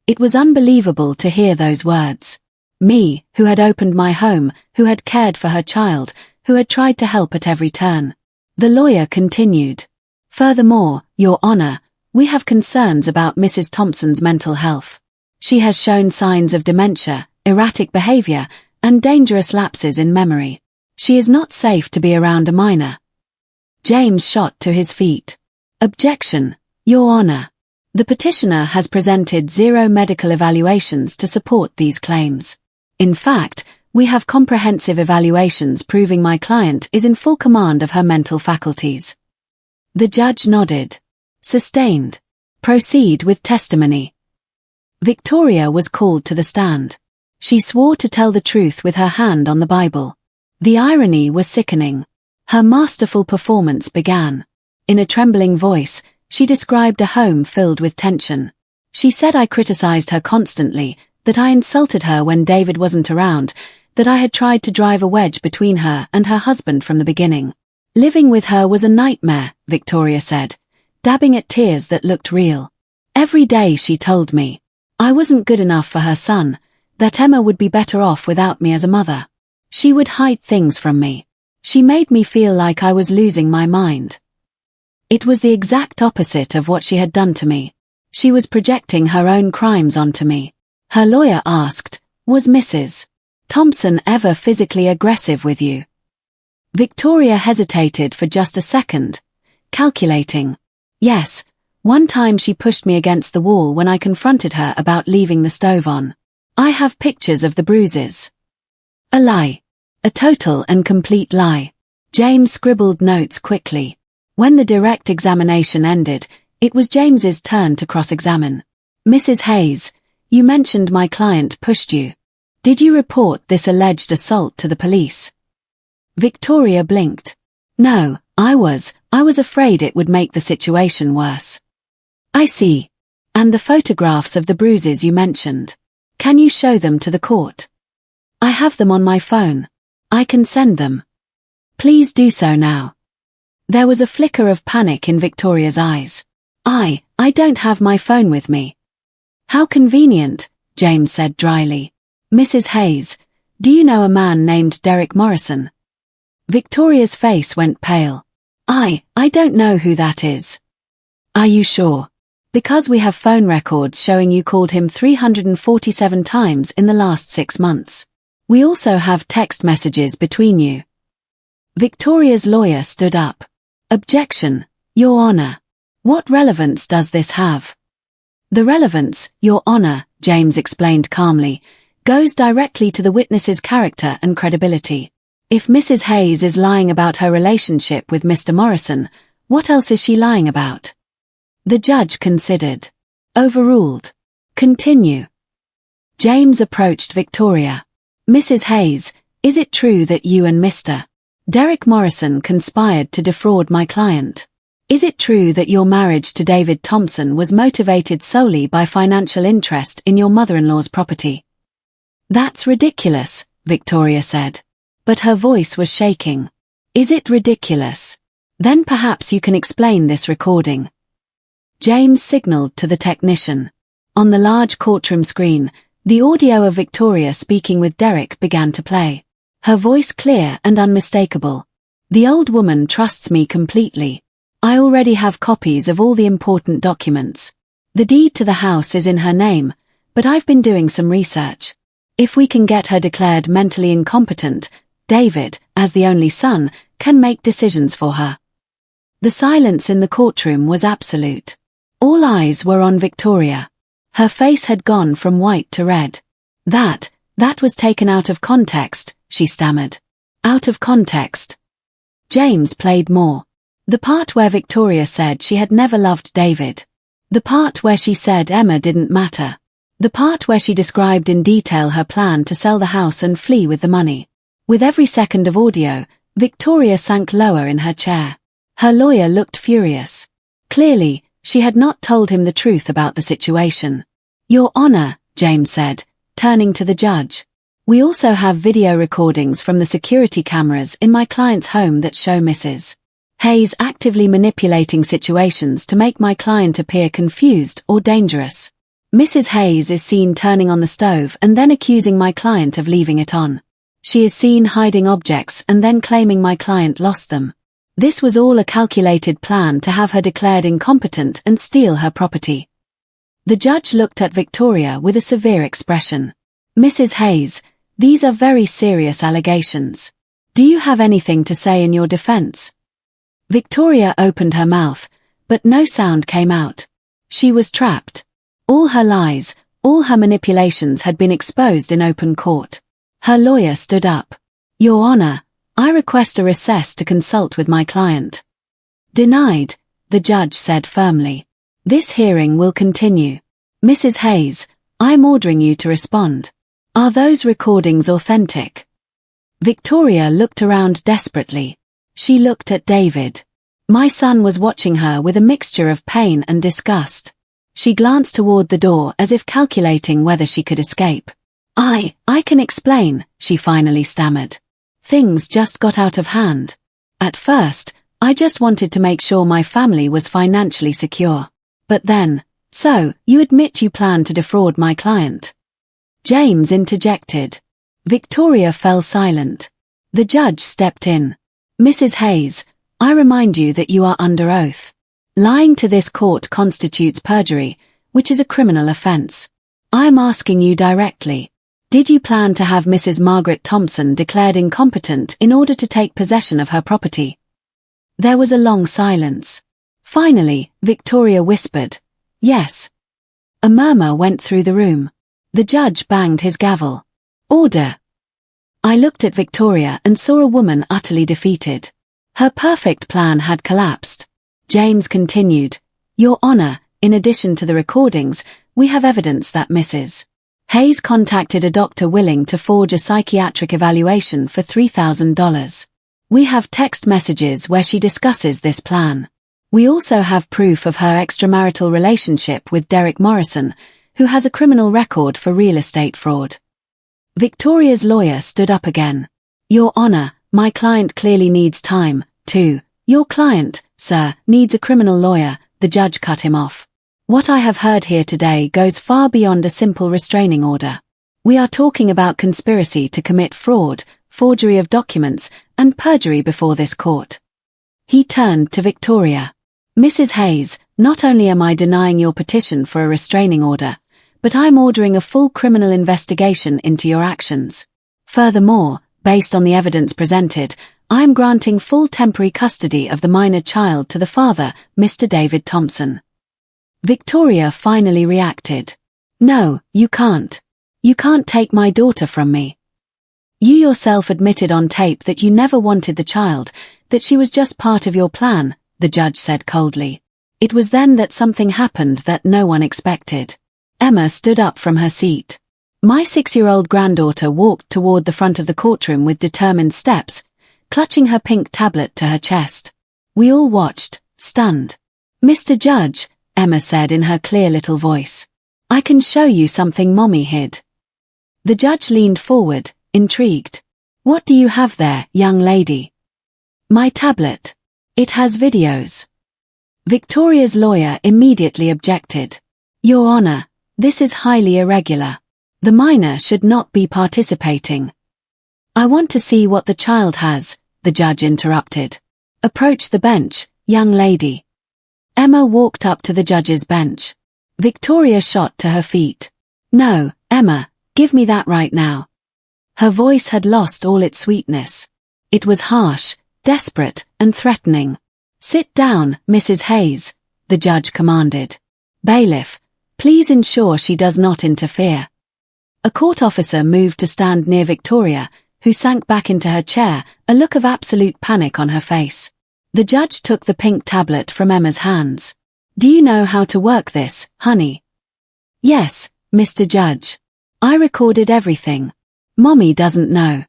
[SPEAKER 1] It was unbelievable to hear those words. Me, who had opened my home, who had cared for her child, who had tried to help at every turn. The lawyer continued. "Furthermore, Your Honor, we have concerns about Mrs. Thompson's mental health. She has shown signs of dementia, erratic behavior, and dangerous lapses in memory. She is not safe to be around a minor." James shot to his feet. "Objection, Your Honor. The petitioner has presented 0 medical evaluations to support these claims. In fact, we have comprehensive evaluations proving my client is in full command of her mental faculties." The judge nodded. "Sustained. Proceed with testimony." Victoria was called to the stand. She swore to tell the truth with her hand on the Bible. The irony was sickening. Her masterful performance began. In a trembling voice, she described a home filled with tension. She said I criticized her constantly, that I insulted her when David wasn't around, that I had tried to drive a wedge between her and her husband from the beginning. Living with her was a nightmare, Victoria said, dabbing at tears that looked real. Every day she told me I wasn't good enough for her son, that Emma would be better off without me as a mother. She would hide things from me. She made me feel like I was losing my mind. It was the exact opposite of what she had done to me. She was projecting her own crimes onto me. Her lawyer asked, "Was Mrs. Thompson ever physically aggressive with you?" Victoria hesitated for just a second, calculating. "Yes, one time she pushed me against the wall when I confronted her about leaving the stove on. I have pictures of the bruises." A lie. A total and complete lie. James scribbled notes quickly. When the direct examination ended, it was James's turn to cross-examine. "Mrs. Hayes, you mentioned my client pushed you. Did you report this alleged assault to the police?" Victoria blinked. "No, I was afraid it would make the situation worse." "I see. And the photographs of the bruises you mentioned. Can you show them to the court?" "I have them on my phone. I can send them." "Please do so now." There was a flicker of panic in Victoria's eyes. I don't have my phone with me." "How convenient," James said dryly. "Mrs. Hayes, do you know a man named Derek Morrison?" Victoria's face went pale. I don't know who that is." "Are you sure? Because we have phone records showing you called him 347 times in the last 6 months. We also have text messages between you." Victoria's lawyer stood up. "Objection, Your Honor. What relevance does this have?" "The relevance, Your Honor," James explained calmly, "goes directly to the witness's character and credibility. If Mrs. Hayes is lying about her relationship with Mr. Morrison, what else is she lying about?" The judge considered. Overruled. Continue. James approached Victoria. "Mrs. Hayes, is it true that you and Mr. Derek Morrison conspired to defraud my client? Is it true that your marriage to David Thompson was motivated solely by financial interest in your mother-in-law's property?" "That's ridiculous," Victoria said. But her voice was shaking. "Is it ridiculous? Then perhaps you can explain this recording." James signaled to the technician. On the large courtroom screen, the audio of Victoria speaking with Derek began to play. Her voice clear and unmistakable. "The old woman trusts me completely. I already have copies of all the important documents. The deed to the house is in her name, but I've been doing some research. If we can get her declared mentally incompetent, David, as the only son, can make decisions for her." The silence in the courtroom was absolute. All eyes were on Victoria. Her face had gone from white to red. That was taken out of context," she stammered. "Out of context." James played more. The part where Victoria said she had never loved David. The part where she said Emma didn't matter. The part where she described in detail her plan to sell the house and flee with the money. With every second of audio, Victoria sank lower in her chair. Her lawyer looked furious. Clearly, she had not told him the truth about the situation. "Your Honor," James said, turning to the judge. "We also have video recordings from the security cameras in my client's home that show Mrs. Hayes actively manipulating situations to make my client appear confused or dangerous. Mrs. Hayes is seen turning on the stove and then accusing my client of leaving it on. She is seen hiding objects and then claiming my client lost them. This was all a calculated plan to have her declared incompetent and steal her property." The judge looked at Victoria with a severe expression. "Mrs. Hayes, these are very serious allegations. Do you have anything to say in your defense?" Victoria opened her mouth, but no sound came out. She was trapped. All her lies, all her manipulations had been exposed in open court. Her lawyer stood up. "Your Honor, I request a recess to consult with my client." "Denied," the judge said firmly. "This hearing will continue. Mrs. Hayes, I am ordering you to respond. Are those recordings authentic?" Victoria looked around desperately. She looked at David. My son was watching her with a mixture of pain and disgust. She glanced toward the door as if calculating whether she could escape. I can explain, she finally stammered. Things just got out of hand. At first, I just wanted to make sure my family was financially secure. But then, so, you admit you planned to defraud my client? James interjected. Victoria fell silent. The judge stepped in. Mrs. Hayes, I remind you that you are under oath. Lying to this court constitutes perjury, which is a criminal offense. I am asking you directly. Did you plan to have Mrs. Margaret Thompson declared incompetent in order to take possession of her property? There was a long silence. Finally, Victoria whispered, yes. A murmur went through the room. The judge banged his gavel. Order. I looked at Victoria and saw a woman utterly defeated. Her perfect plan had collapsed. James continued, Your Honor, in addition to the recordings, we have evidence that Mrs. Hayes contacted a doctor willing to forge a psychiatric evaluation for $3,000. We have text messages where she discusses this plan. We also have proof of her extramarital relationship with Derek Morrison, who has a criminal record for real estate fraud. Victoria's lawyer stood up again. Your Honor, my client clearly needs time, too. Your client, sir, needs a criminal lawyer, the judge cut him off. What I have heard here today goes far beyond a simple restraining order. We are talking about conspiracy to commit fraud, forgery of documents, and perjury before this court. He turned to Victoria. Mrs. Hayes, not only am I denying your petition for a restraining order, but I'm ordering a full criminal investigation into your actions. Furthermore, based on the evidence presented, I am granting full temporary custody of the minor child to the father, Mr. David Thompson. Victoria finally reacted. No, you can't. You can't take my daughter from me. You yourself admitted on tape that you never wanted the child, that she was just part of your plan, the judge said coldly. It was then that something happened that no one expected. Emma stood up from her seat. My 6-year-old granddaughter walked toward the front of the courtroom with determined steps, clutching her pink tablet to her chest. We all watched, stunned. Mr. Judge, Emma said in her clear little voice. I can show you something Mommy hid. The judge leaned forward, intrigued. What do you have there, young lady? My tablet. It has videos. Victoria's lawyer immediately objected. Your Honor, this is highly irregular. The minor should not be participating. I want to see what the child has, the judge interrupted. Approach the bench, young lady. Emma walked up to the judge's bench. Victoria shot to her feet. No, Emma, give me that right now. Her voice had lost all its sweetness. It was harsh, desperate, and threatening. Sit down, Mrs. Hayes, the judge commanded. Bailiff, please ensure she does not interfere. A court officer moved to stand near Victoria, who sank back into her chair, a look of absolute panic on her face. The judge took the pink tablet from Emma's hands. Do you know how to work this, honey? Yes, Mr. Judge. I recorded everything. Mommy doesn't know.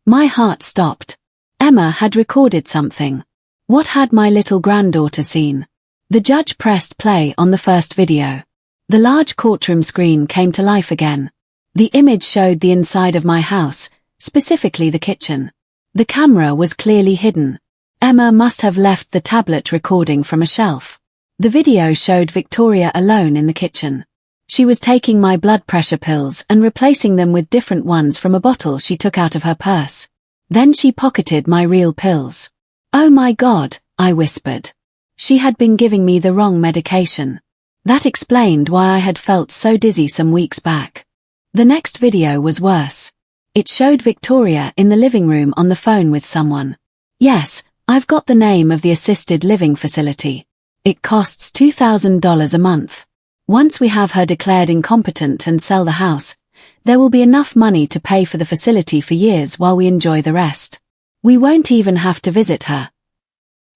[SPEAKER 1] My heart stopped. Emma had recorded something. What had my little granddaughter seen? The judge pressed play on the first video. The large courtroom screen came to life again. The image showed the inside of my house, specifically the kitchen. The camera was clearly hidden. Emma must have left the tablet recording from a shelf. The video showed Victoria alone in the kitchen. She was taking my blood pressure pills and replacing them with different ones from a bottle she took out of her purse. Then she pocketed my real pills. Oh my God, I whispered. She had been giving me the wrong medication. That explained why I had felt so dizzy some weeks back. The next video was worse. It showed Victoria in the living room on the phone with someone. Yes, I've got the name of the assisted living facility. It costs $2,000 a month. Once we have her declared incompetent and sell the house, there will be enough money to pay for the facility for years while we enjoy the rest. We won't even have to visit her.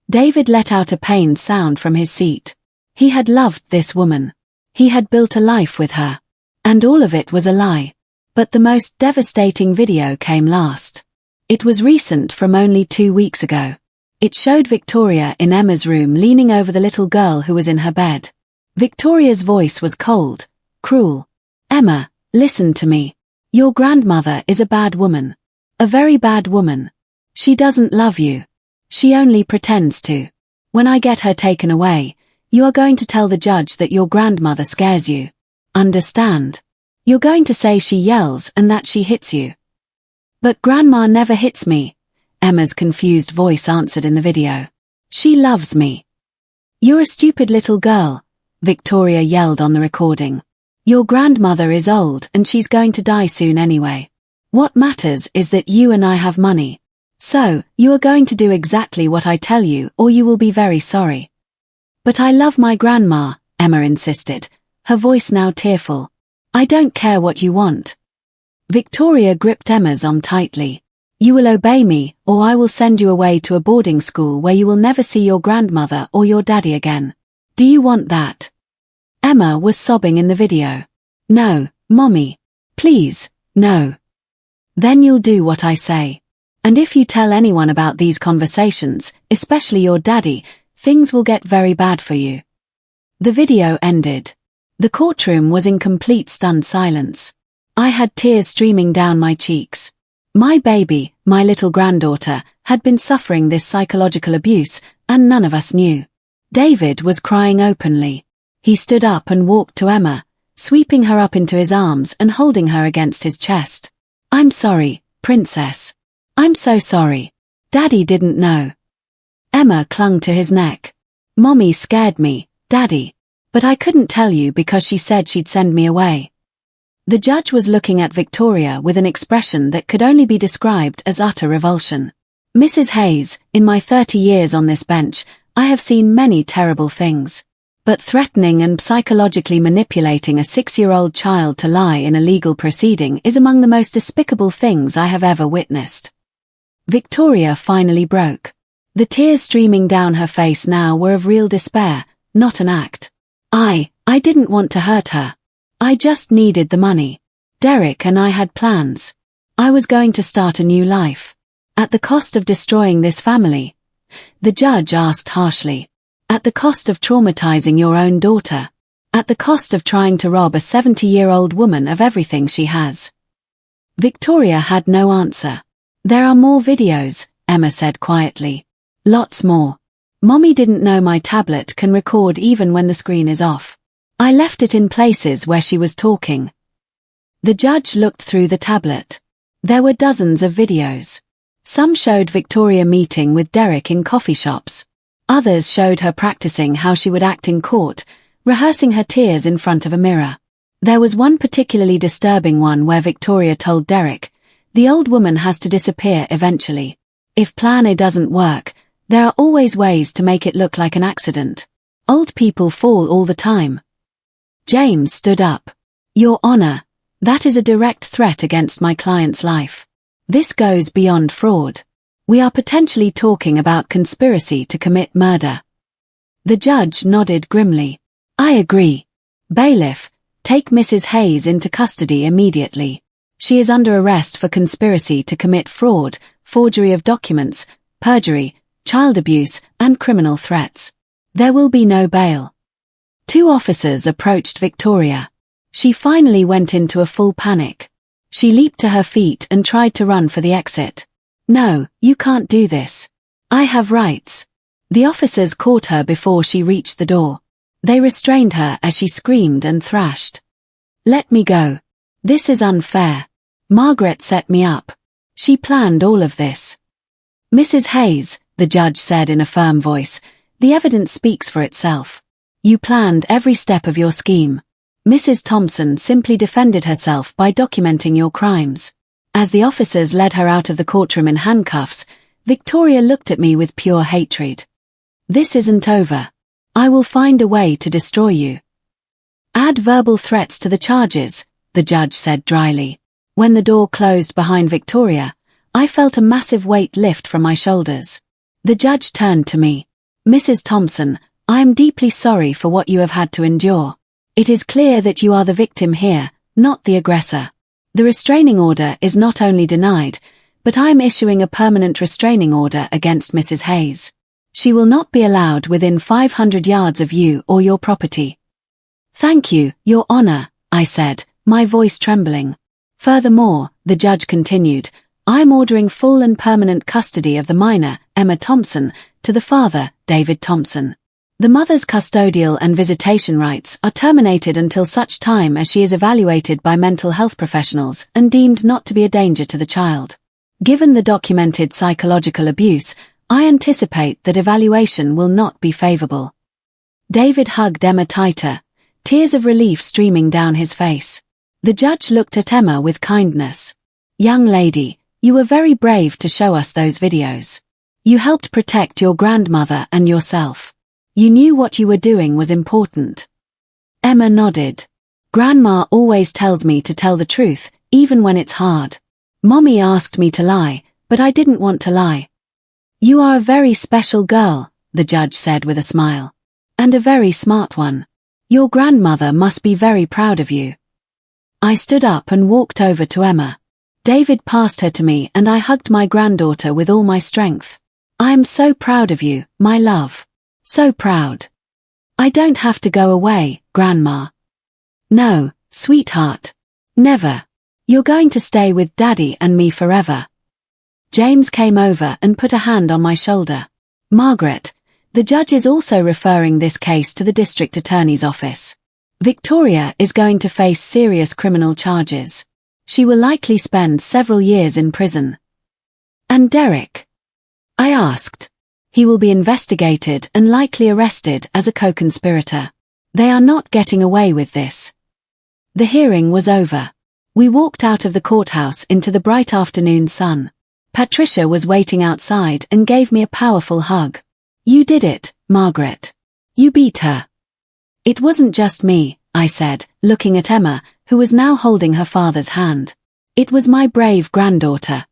[SPEAKER 1] David let out a pained sound from his seat. He had loved this woman. He had built a life with her. And all of it was a lie. But the most devastating video came last. It was recent, from only 2 weeks ago. It showed Victoria in Emma's room leaning over the little girl who was in her bed. Victoria's voice was cold, cruel. Emma, listen to me. Your grandmother is a bad woman. A very bad woman. She doesn't love you. She only pretends to. When I get her taken away, you are going to tell the judge that your grandmother scares you. Understand? You're going to say she yells and that she hits you. But Grandma never hits me, Emma's confused voice answered in the video. She loves me. You're a stupid little girl, Victoria yelled on the recording. Your grandmother is old and she's going to die soon anyway. What matters is that you and I have money. So, you are going to do exactly what I tell you or you will be very sorry. But I love my grandma, Emma insisted, her voice now tearful. I don't care what you want. Victoria gripped Emma's arm tightly. You will obey me, or I will send you away to a boarding school where you will never see your grandmother or your daddy again. Do you want that? Emma was sobbing in the video. No, Mommy. Please, no. Then you'll do what I say. And if you tell anyone about these conversations, especially your daddy, things will get very bad for you. The video ended. The courtroom was in complete stunned silence. I had tears streaming down my cheeks. My baby, my little granddaughter, had been suffering this psychological abuse, and none of us knew. David was crying openly. He stood up and walked to Emma, sweeping her up into his arms and holding her against his chest. I'm sorry, Princess. I'm so sorry. Daddy didn't know. Emma clung to his neck. Mommy scared me, Daddy. But I couldn't tell you because she said she'd send me away. The judge was looking at Victoria with an expression that could only be described as utter revulsion. Mrs. Hayes, in my 30 years on this bench, I have seen many terrible things. But threatening and psychologically manipulating a 6-year-old child to lie in a legal proceeding is among the most despicable things I have ever witnessed. Victoria finally broke. The tears streaming down her face now were of real despair, not an act. I didn't want to hurt her. I just needed the money. Derek and I had plans. I was going to start a new life. At the cost of destroying this family. The judge asked harshly. At the cost of traumatizing your own daughter. At the cost of trying to rob a 70-year-old woman of everything she has. Victoria had no answer. There are more videos, Emma said quietly. Lots more. Mommy didn't know my tablet can record even when the screen is off. I left it in places where she was talking. The judge looked through the tablet. There were dozens of videos. Some showed Victoria meeting with Derek in coffee shops. Others showed her practicing how she would act in court, rehearsing her tears in front of a mirror. There was one particularly disturbing one where Victoria told Derek, the old woman has to disappear eventually. If Plan A doesn't work, there are always ways to make it look like an accident. Old people fall all the time. James stood up. Your Honor, that is a direct threat against my client's life. This goes beyond fraud. We are potentially talking about conspiracy to commit murder. The judge nodded grimly. I agree. Bailiff, take Mrs. Hayes into custody immediately. She is under arrest for conspiracy to commit fraud, forgery of documents, perjury, child abuse, and criminal threats. There will be no bail. 2 officers approached Victoria. She finally went into a full panic. She leaped to her feet and tried to run for the exit. No, you can't do this. I have rights. The officers caught her before she reached the door. They restrained her as she screamed and thrashed. Let me go. This is unfair. Margaret set me up. She planned all of this. Mrs. Hayes, the judge said in a firm voice, the evidence speaks for itself. You planned every step of your scheme. Mrs. Thompson simply defended herself by documenting your crimes. As the officers led her out of the courtroom in handcuffs, Victoria looked at me with pure hatred. This isn't over. I will find a way to destroy you. Add verbal threats to the charges, the judge said dryly. When the door closed behind Victoria, I felt a massive weight lift from my shoulders. The judge turned to me. Mrs. Thompson, I am deeply sorry for what you have had to endure. It is clear that you are the victim here, not the aggressor. The restraining order is not only denied, but I'm issuing a permanent restraining order against Mrs. Hayes. She will not be allowed within 500 yards of you or your property." "Thank you, Your Honor," I said, my voice trembling. "Furthermore," the judge continued, "I'm ordering full and permanent custody of the minor, Emma Thompson, to the father, David Thompson. The mother's custodial and visitation rights are terminated until such time as she is evaluated by mental health professionals and deemed not to be a danger to the child. Given the documented psychological abuse, I anticipate that evaluation will not be favorable." David hugged Emma tighter, tears of relief streaming down his face. The judge looked at Emma with kindness. "Young lady, you were very brave to show us those videos. You helped protect your grandmother and yourself. You knew what you were doing was important." Emma nodded. "Grandma always tells me to tell the truth, even when it's hard. Mommy asked me to lie, but I didn't want to lie." "You are a very special girl," the judge said with a smile. "And a very smart one. Your grandmother must be very proud of you." I stood up and walked over to Emma. David passed her to me and I hugged my granddaughter with all my strength. "I am so proud of you, my love. So proud. I don't have to go away, Grandma." "No, sweetheart. Never. You're going to stay with Daddy and me forever." James came over and put a hand on my shoulder. "Margaret, the judge is also referring this case to the district attorney's office. Victoria is going to face serious criminal charges. She will likely spend several years in prison." "And Derek?" I asked. "He will be investigated and likely arrested as a co-conspirator. They are not getting away with this." The hearing was over. We walked out of the courthouse into the bright afternoon sun. Patricia was waiting outside and gave me a powerful hug. "You did it, Margaret. You beat her." "It wasn't just me," I said, looking at Emma, who was now holding her father's hand. "It was my brave granddaughter."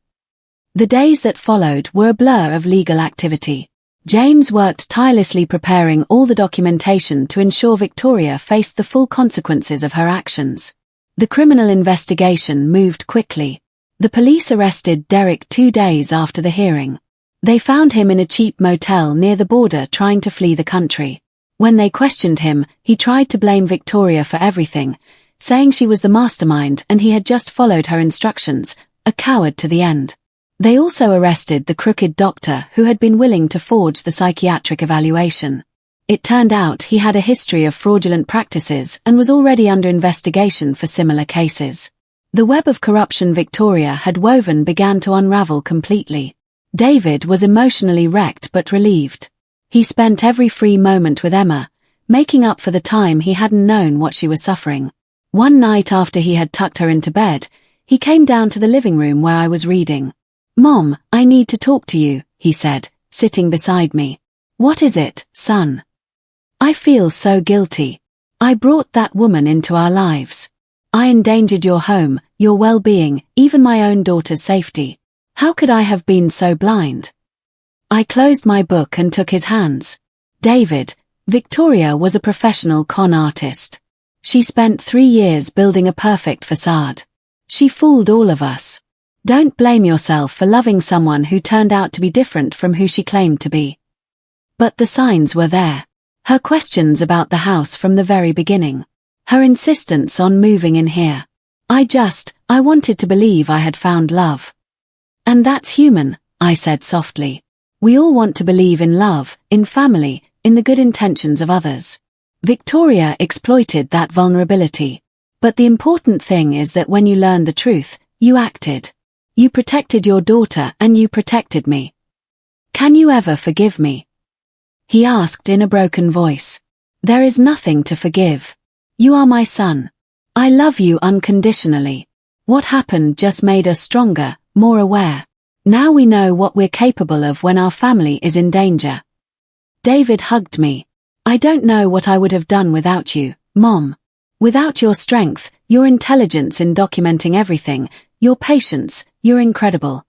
[SPEAKER 1] The days that followed were a blur of legal activity. James worked tirelessly preparing all the documentation to ensure Victoria faced the full consequences of her actions. The criminal investigation moved quickly. The police arrested Derek 2 days after the hearing. They found him in a cheap motel near the border trying to flee the country. When they questioned him, he tried to blame Victoria for everything, saying she was the mastermind and he had just followed her instructions, a coward to the end. They also arrested the crooked doctor who had been willing to forge the psychiatric evaluation. It turned out he had a history of fraudulent practices and was already under investigation for similar cases. The web of corruption Victoria had woven began to unravel completely. David was emotionally wrecked but relieved. He spent every free moment with Emma, making up for the time he hadn't known what she was suffering. One night after he had tucked her into bed, he came down to the living room where I was reading. "Mom, I need to talk to you," he said, sitting beside me. "What is it, son?" "I feel so guilty. I brought that woman into our lives. I endangered your home, your well-being, even my own daughter's safety. How could I have been so blind?" I closed my book and took his hands. "David, Victoria was a professional con artist. She spent 3 years building a perfect facade. She fooled all of us. Don't blame yourself for loving someone who turned out to be different from who she claimed to be." But the signs were there. Her questions about the house from the very beginning. Her insistence on moving in here. I wanted to believe I had found love. "And that's human," I said softly. "We all want to believe in love, in family, in the good intentions of others." Victoria exploited that vulnerability. But the important thing is that when you learned the truth, you acted. You protected your daughter and you protected me. "Can you ever forgive me?" he asked in a broken voice. "There is nothing to forgive. You are my son. I love you unconditionally. What happened just made us stronger, more aware. Now we know what we're capable of when our family is in danger." David hugged me. "I don't know what I would have done without you, Mom. Without your strength, your intelligence in documenting everything, your patience, you're incredible."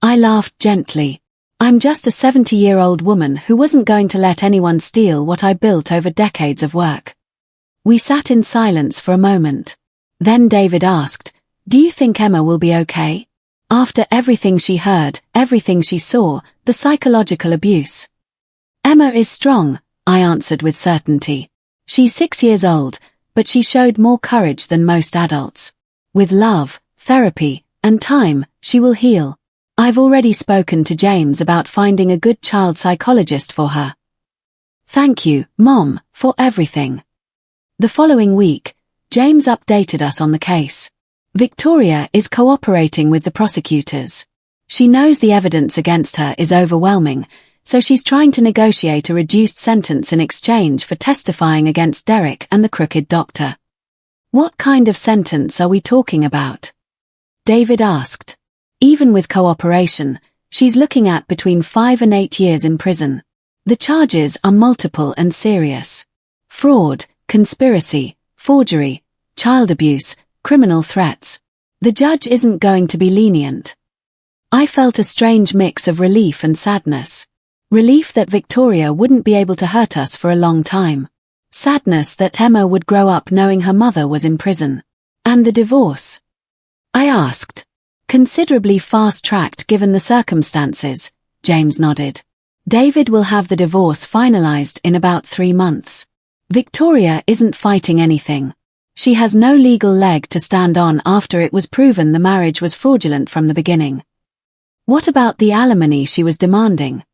[SPEAKER 1] I laughed gently. I'm just a 70-year-old woman who wasn't going to let anyone steal what I built over decades of work. We sat in silence for a moment. Then David asked, "Do you think Emma will be okay?" After everything she heard, everything she saw, the psychological abuse. Emma is strong, I answered with certainty. She's 6 years old, but she showed more courage than most adults. With love, therapy, and time, she will heal. I've already spoken to James about finding a good child psychologist for her. Thank you, Mom, for everything. The following week, James updated us on the case. Victoria is cooperating with the prosecutors. She knows the evidence against her is overwhelming, so she's trying to negotiate a reduced sentence in exchange for testifying against Derek and the crooked doctor. What kind of sentence are we talking about? David asked. Even with cooperation, she's looking at between 5 and 8 years in prison. The charges are multiple and serious. Fraud, conspiracy, forgery, child abuse, criminal threats. The judge isn't going to be lenient. I felt a strange mix of relief and sadness. Relief that Victoria wouldn't be able to hurt us for a long time. Sadness that Emma would grow up knowing her mother was in prison. And the divorce? I asked. Considerably fast-tracked given the circumstances, James nodded. David will have the divorce finalized in about 3 months. Victoria isn't fighting anything. She has no legal leg to stand on after it was proven the marriage was fraudulent from the beginning. What about the alimony she was demanding?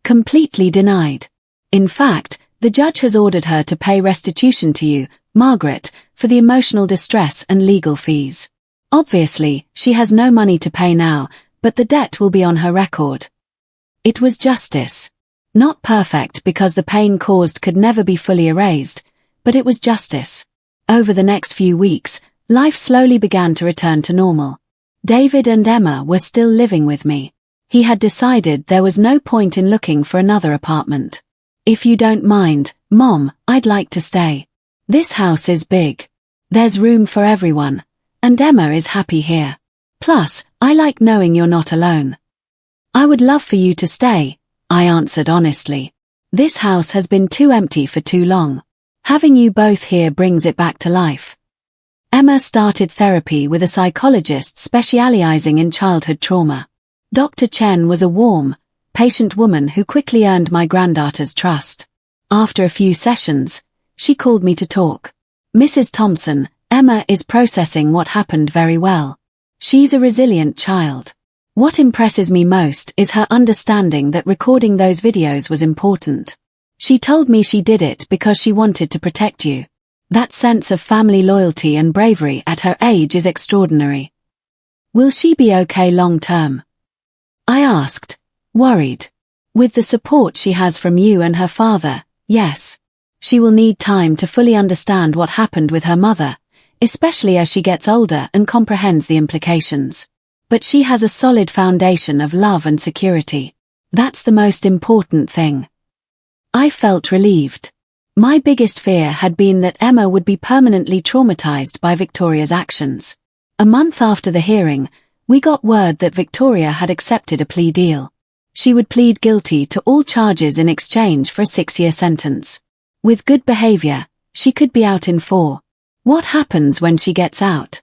[SPEAKER 1] Completely denied. In fact, the judge has ordered her to pay restitution to you, Margaret, for the emotional distress and legal fees. Obviously, she has no money to pay now, but the debt will be on her record. It was justice. Not perfect because the pain caused could never be fully erased, but it was justice. Over the next few weeks, life slowly began to return to normal. David and Emma were still living with me. He had decided there was no point in looking for another apartment. If you don't mind, Mom, I'd like to stay. This house is big. There's room for everyone, and Emma is happy here. Plus, I like knowing you're not alone. I would love for you to stay, I answered honestly. This house has been too empty for too long. Having you both here brings it back to life. Emma started therapy with a psychologist specializing in childhood trauma. Dr. Chen was a warm, patient woman who quickly earned my granddaughter's trust. After a few sessions, she called me to talk. Mrs. Thompson, Emma is processing what happened very well. She's a resilient child. What impresses me most is her understanding that recording those videos was important. She told me she did it because she wanted to protect you. That sense of family loyalty and bravery at her age is extraordinary. Will she be okay long term? I asked, worried. With the support she has from you and her father, yes. She will need time to fully understand what happened with her mother, especially as she gets older and comprehends the implications. But she has a solid foundation of love and security. That's the most important thing. I felt relieved. My biggest fear had been that Emma would be permanently traumatized by Victoria's actions. A month after the hearing, we got word that Victoria had accepted a plea deal. She would plead guilty to all charges in exchange for a 6-year sentence. With good behavior, she could be out in 4. What happens when she gets out?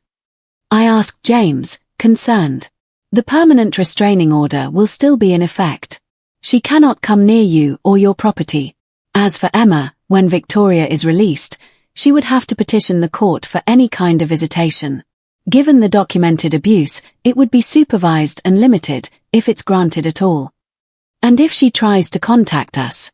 [SPEAKER 1] I asked James, concerned. The permanent restraining order will still be in effect. She cannot come near you or your property. As for Emma, when Victoria is released, she would have to petition the court for any kind of visitation. Given the documented abuse, it would be supervised and limited, if it's granted at all. And if she tries to contact us,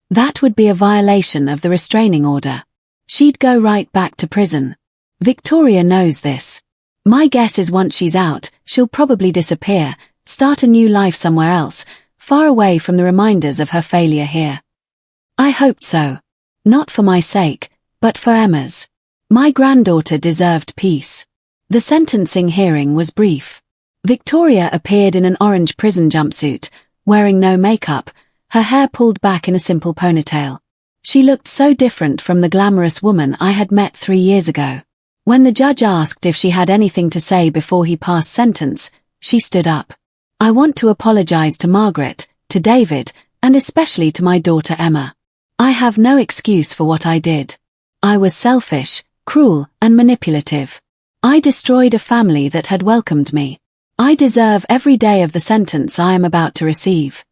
[SPEAKER 1] that would be a violation of the restraining order. She'd go right back to prison. Victoria knows this. My guess is once she's out, she'll probably disappear, start a new life somewhere else, far away from the reminders of her failure here. I hoped so. Not for my sake, but for Emma's. My granddaughter deserved peace. The sentencing hearing was brief. Victoria appeared in an orange prison jumpsuit, wearing no makeup, her hair pulled back in a simple ponytail. She looked so different from the glamorous woman I had met 3 years ago. When the judge asked if she had anything to say before he passed sentence, she stood up. I want to apologize to Margaret, to David, and especially to my daughter Emma. I have no excuse for what I did. I was selfish, cruel, and manipulative. I destroyed a family that had welcomed me. I deserve every day of the sentence I am about to receive.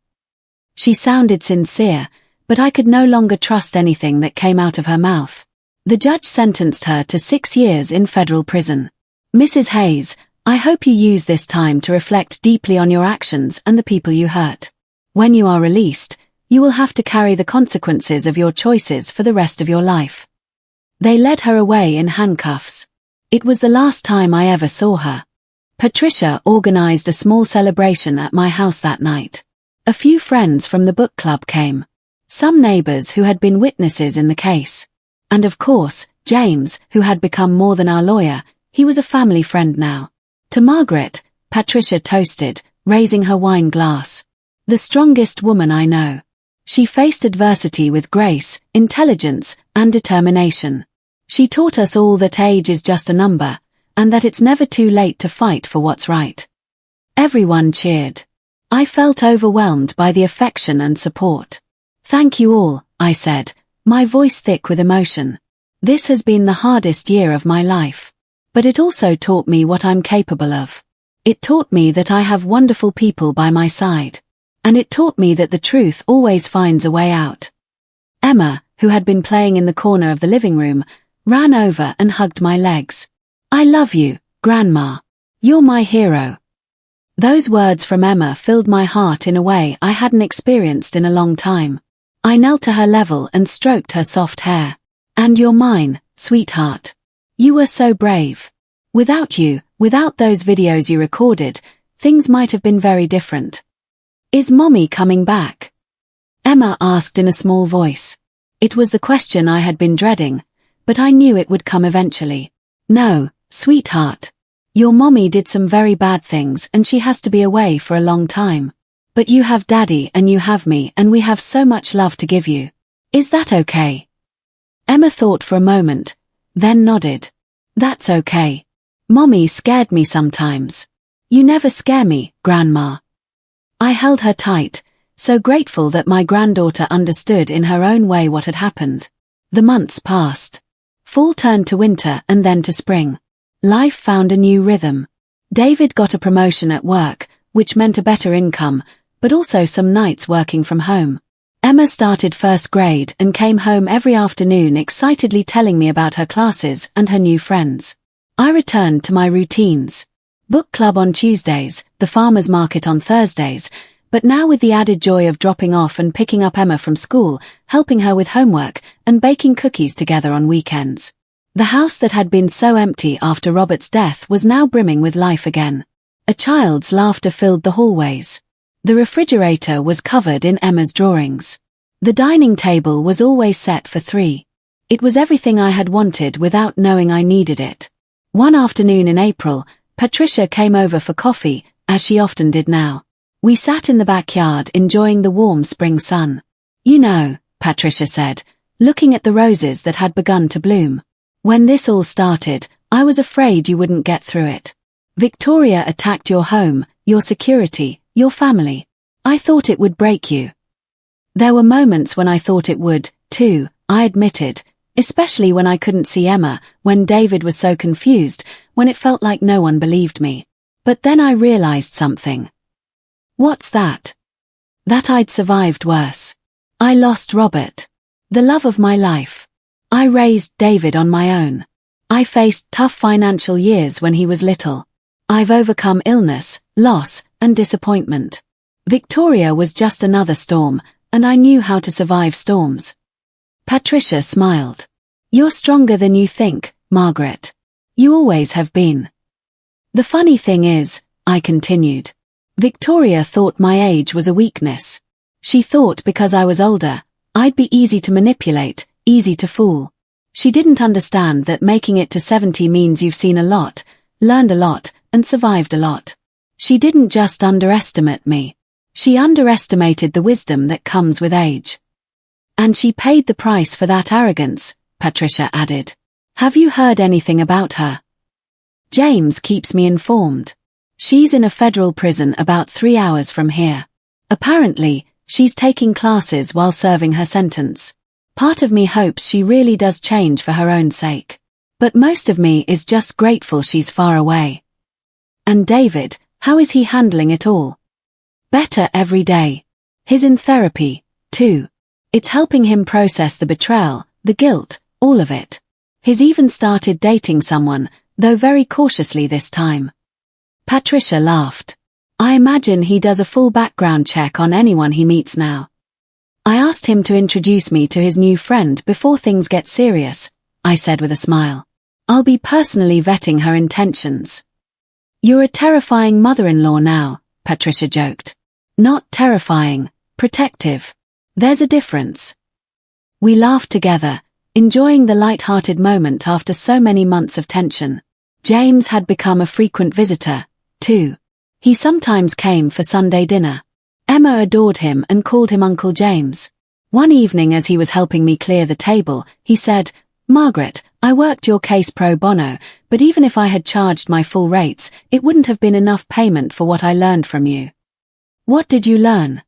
[SPEAKER 1] She sounded sincere, but I could no longer trust anything that came out of her mouth. The judge sentenced her to 6 years in federal prison. Mrs. Hayes, I hope you use this time to reflect deeply on your actions and the people you hurt. When you are released, you will have to carry the consequences of your choices for the rest of your life. They led her away in handcuffs. It was the last time I ever saw her. Patricia organized a small celebration at my house that night. A few friends from the book club came. Some neighbors who had been witnesses in the case. And of course, James, who had become more than our lawyer, he was a family friend now. To Margaret, Patricia toasted, raising her wine glass. The strongest woman I know. She faced adversity with grace, intelligence, and determination. She taught us all that age is just a number, and that it's never too late to fight for what's right. Everyone cheered. I felt overwhelmed by the affection and support. Thank you all, I said, my voice thick with emotion. This has been the hardest year of my life. But it also taught me what I'm capable of. It taught me that I have wonderful people by my side. And it taught me that the truth always finds a way out. Emma, who had been playing in the corner of the living room, ran over and hugged my legs. I love you, Grandma. You're my hero. Those words from Emma filled my heart in a way I hadn't experienced in a long time. I knelt to her level and stroked her soft hair. And you're mine, sweetheart. You were so brave. Without you, without those videos you recorded, things might have been very different. Is Mommy coming back? Emma asked in a small voice. It was the question I had been dreading, but I knew it would come eventually. No, sweetheart. Your mommy did some very bad things and she has to be away for a long time. But you have Daddy and you have me and we have so much love to give you. Is that okay? Emma thought for a moment, then nodded. That's okay. Mommy scared me sometimes. You never scare me, Grandma. I held her tight, so grateful that my granddaughter understood in her own way what had happened. The months passed. Fall turned to winter and then to spring. Life found a new rhythm. David got a promotion at work, which meant a better income, but also some nights working from home. Emma started first grade and came home every afternoon excitedly telling me about her classes and her new friends. I returned to my routines. Book club on Tuesdays, the farmer's market on Thursdays, but now with the added joy of dropping off and picking up Emma from school, helping her with homework, and baking cookies together on weekends. The house that had been so empty after Robert's death was now brimming with life again. A child's laughter filled the hallways. The refrigerator was covered in Emma's drawings. The dining table was always set for 3. It was everything I had wanted without knowing I needed it. One afternoon in April, Patricia came over for coffee, as she often did now. We sat in the backyard enjoying the warm spring sun. You know, Patricia said, looking at the roses that had begun to bloom. When this all started, I was afraid you wouldn't get through it. Victoria attacked your home, your security, your family. I thought it would break you. There were moments when I thought it would, too, I admitted, especially when I couldn't see Emma, when David was so confused, when it felt like no one believed me. But then I realized something. What's that? That I'd survived worse. I lost Robert. The love of my life. I raised David on my own. I faced tough financial years when he was little. I've overcome illness, loss, and disappointment. Victoria was just another storm, and I knew how to survive storms. Patricia smiled. You're stronger than you think, Margaret. You always have been. The funny thing is, I continued, Victoria thought my age was a weakness. She thought because I was older, I'd be easy to manipulate, easy to fool. She didn't understand that making it to 70 means you've seen a lot, learned a lot, and survived a lot. She didn't just underestimate me. She underestimated the wisdom that comes with age. And she paid the price for that arrogance, Patricia added. Have you heard anything about her? James keeps me informed. She's in a federal prison about 3 hours from here. Apparently, she's taking classes while serving her sentence. Part of me hopes she really does change for her own sake. But most of me is just grateful she's far away. And David, How is he handling it all? Better every day. He's in therapy, too. It's helping him process the betrayal, the guilt, all of it. He's even started dating someone, though very cautiously this time. Patricia laughed. I imagine he does a full background check on anyone he meets now. I asked him to introduce me to his new friend before things get serious, I said with a smile. I'll be personally vetting her intentions. You're a terrifying mother-in-law now, Patricia joked. Not terrifying, protective. There's a difference. We laughed together, enjoying the light-hearted moment after so many months of tension. James had become a frequent visitor, too. He sometimes came for Sunday dinner. Emma adored him and called him Uncle James. One evening as he was helping me clear the table, he said, Margaret, I worked your case pro bono, but even if I had charged my full rates, it wouldn't have been enough payment for what I learned from you. What did you learn?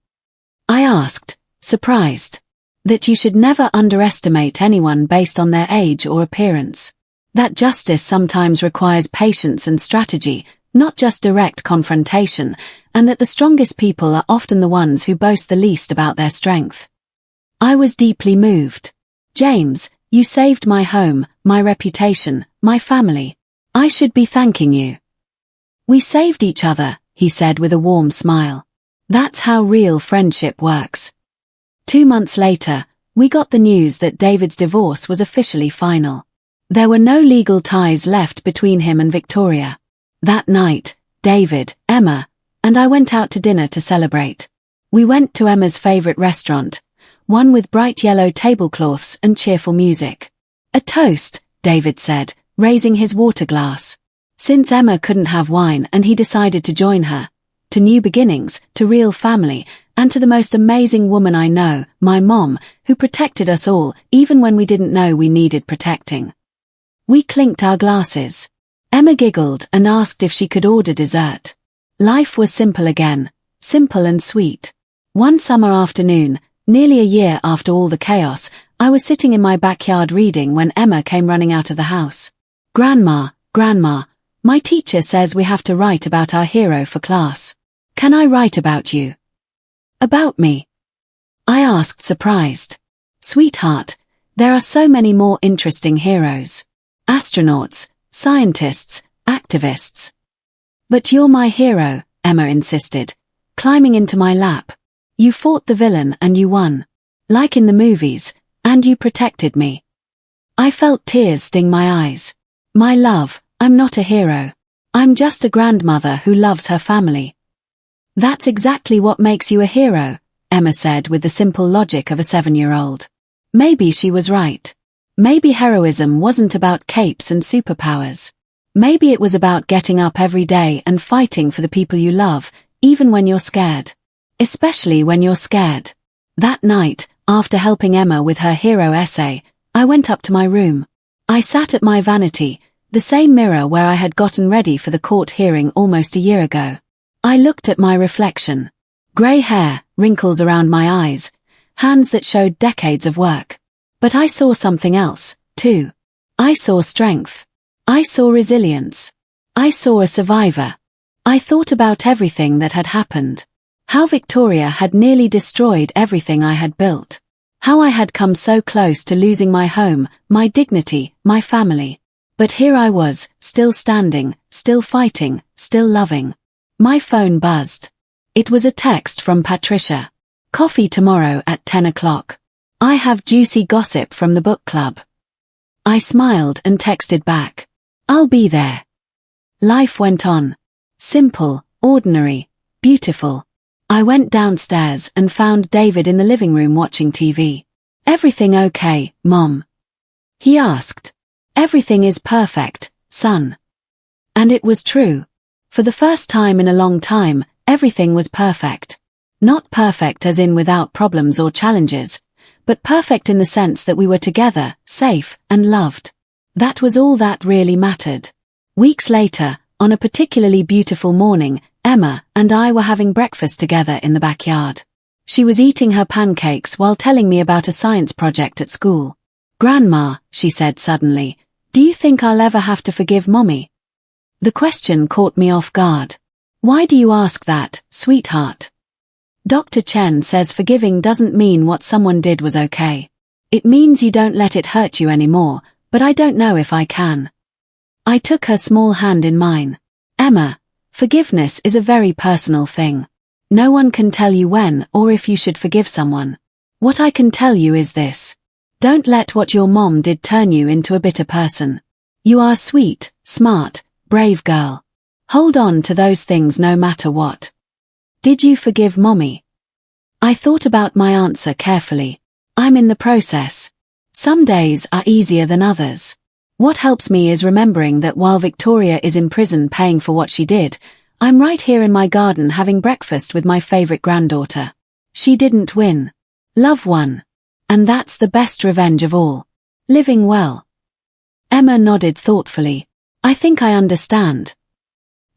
[SPEAKER 1] I asked, surprised. That you should never underestimate anyone based on their age or appearance. That justice sometimes requires patience and strategy, not just direct confrontation, and that the strongest people are often the ones who boast the least about their strength. I was deeply moved. James, you saved my home, my reputation, my family. I should be thanking you. We saved each other, he said with a warm smile. That's how real friendship works. 2 months later, we got the news that David's divorce was officially final. There were no legal ties left between him and Victoria. That night, David, Emma, and I went out to dinner to celebrate. We went to Emma's favorite restaurant, one with bright yellow tablecloths and cheerful music. A toast, David said, raising his water glass. Since Emma couldn't have wine and he decided to join her. To new beginnings, to real family, and to the most amazing woman I know, my mom, who protected us all, even when we didn't know we needed protecting. We clinked our glasses. Emma giggled and asked if she could order dessert. Life was simple again, simple and sweet. One summer afternoon, nearly a year after all the chaos, I was sitting in my backyard reading when Emma came running out of the house. Grandma, my teacher says we have to write about our hero for class. Can I write about you? About me? I asked, surprised. Sweetheart, there are so many more interesting heroes. Astronauts, scientists, activists. But you're my hero, Emma insisted, climbing into my lap. You fought the villain and you won. Like in the movies, and you protected me. I felt tears sting my eyes. My love, I'm not a hero. I'm just a grandmother who loves her family. That's exactly what makes you a hero, Emma said with the simple logic of a 7-year-old. Maybe she was right. Maybe heroism wasn't about capes and superpowers. Maybe it was about getting up every day and fighting for the people you love, even when you're scared. Especially when you're scared. That night, after helping Emma with her hero essay, I went up to my room. I sat at my vanity, the same mirror where I had gotten ready for the court hearing almost a year ago. I looked at my reflection. Grey hair, wrinkles around my eyes, hands that showed decades of work. But I saw something else, too. I saw strength. I saw resilience. I saw a survivor. I thought about everything that had happened. How Victoria had nearly destroyed everything I had built. How I had come so close to losing my home, my dignity, my family. But here I was, still standing, still fighting, still loving. My phone buzzed. It was a text from Patricia. Coffee tomorrow at 10 o'clock. I have juicy gossip from the book club. I smiled and texted back. I'll be there. Life went on. Simple, ordinary, beautiful. I went downstairs and found David in the living room watching TV. Everything okay, Mom? He asked. Everything is perfect, son. And it was true. For the first time in a long time, everything was perfect. Not perfect as in without problems or challenges, but perfect in the sense that we were together, safe, and loved. That was all that really mattered. Weeks later, on a particularly beautiful morning, Emma and I were having breakfast together in the backyard. She was eating her pancakes while telling me about a science project at school. Grandma, she said suddenly, do you think I'll ever have to forgive Mommy? The question caught me off guard. Why do you ask that, sweetheart? Dr. Chen says forgiving doesn't mean what someone did was okay. It means you don't let it hurt you anymore, but I don't know if I can. I took her small hand in mine. Emma, forgiveness is a very personal thing. No one can tell you when or if you should forgive someone. What I can tell you is this. Don't let what your mom did turn you into a bitter person. You are a sweet, smart, brave girl. Hold on to those things no matter what. Did you forgive Mommy? I thought about my answer carefully. I'm in the process. Some days are easier than others. What helps me is remembering that while Victoria is in prison paying for what she did, I'm right here in my garden having breakfast with my favorite granddaughter. She didn't win. Love won. And that's the best revenge of all. Living well. Emma nodded thoughtfully. I think I understand.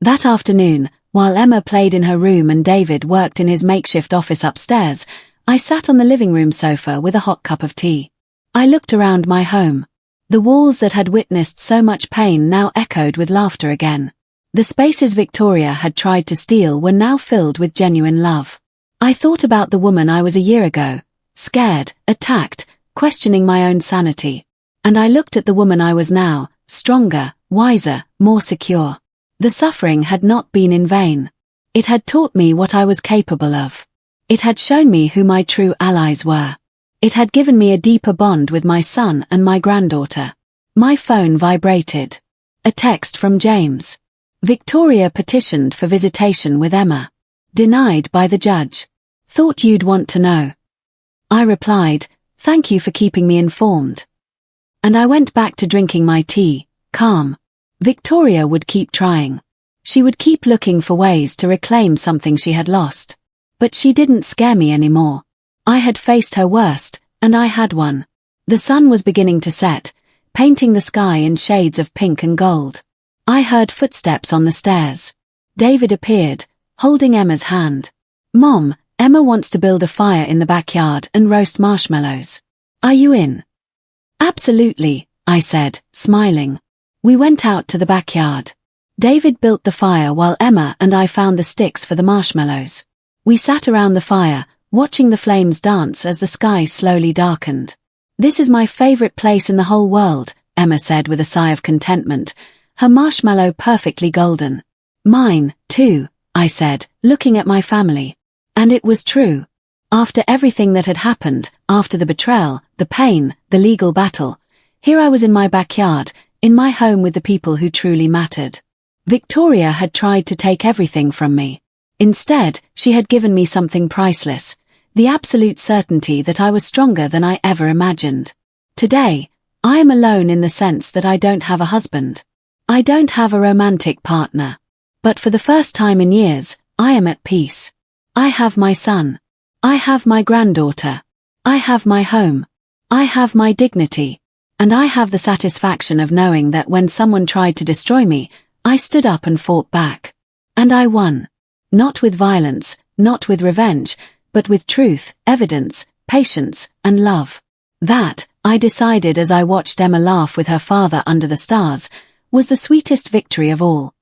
[SPEAKER 1] That afternoon, while Emma played in her room and David worked in his makeshift office upstairs, I sat on the living room sofa with a hot cup of tea. I looked around my home. The walls that had witnessed so much pain now echoed with laughter again. The spaces Victoria had tried to steal were now filled with genuine love. I thought about the woman I was a year ago, scared, attacked, questioning my own sanity. And I looked at the woman I was now, stronger, wiser, more secure. The suffering had not been in vain. It had taught me what I was capable of. It had shown me who my true allies were. It had given me a deeper bond with my son and my granddaughter. My phone vibrated. A text from James. Victoria petitioned for visitation with Emma. Denied by the judge. Thought you'd want to know. I replied, thank you for keeping me informed. And I went back to drinking my tea, calm. Victoria would keep trying. She would keep looking for ways to reclaim something she had lost. But she didn't scare me anymore. I had faced her worst, and I had won. The sun was beginning to set, painting the sky in shades of pink and gold. I heard footsteps on the stairs. David appeared, holding Emma's hand. Mom, Emma wants to build a fire in the backyard and roast marshmallows. Are you in? Absolutely, I said, smiling. We went out to the backyard. David built the fire while Emma and I found the sticks for the marshmallows. We sat around the fire, watching the flames dance as the sky slowly darkened. This is my favorite place in the whole world, Emma said with a sigh of contentment, her marshmallow perfectly golden. Mine, too, I said, looking at my family. And it was true. After everything that had happened, after the betrayal, the pain, the legal battle, here I was in my backyard, in my home with the people who truly mattered. Victoria had tried to take everything from me. Instead, she had given me something priceless, the absolute certainty that I was stronger than I ever imagined. Today, I am alone in the sense that I don't have a husband. I don't have a romantic partner. But for the first time in years, I am at peace. I have my son. I have my granddaughter. I have my home. I have my dignity. And I have the satisfaction of knowing that when someone tried to destroy me, I stood up and fought back. And I won. Not with violence, not with revenge, but with truth, evidence, patience, and love. That, I decided as I watched Emma laugh with her father under the stars, was the sweetest victory of all.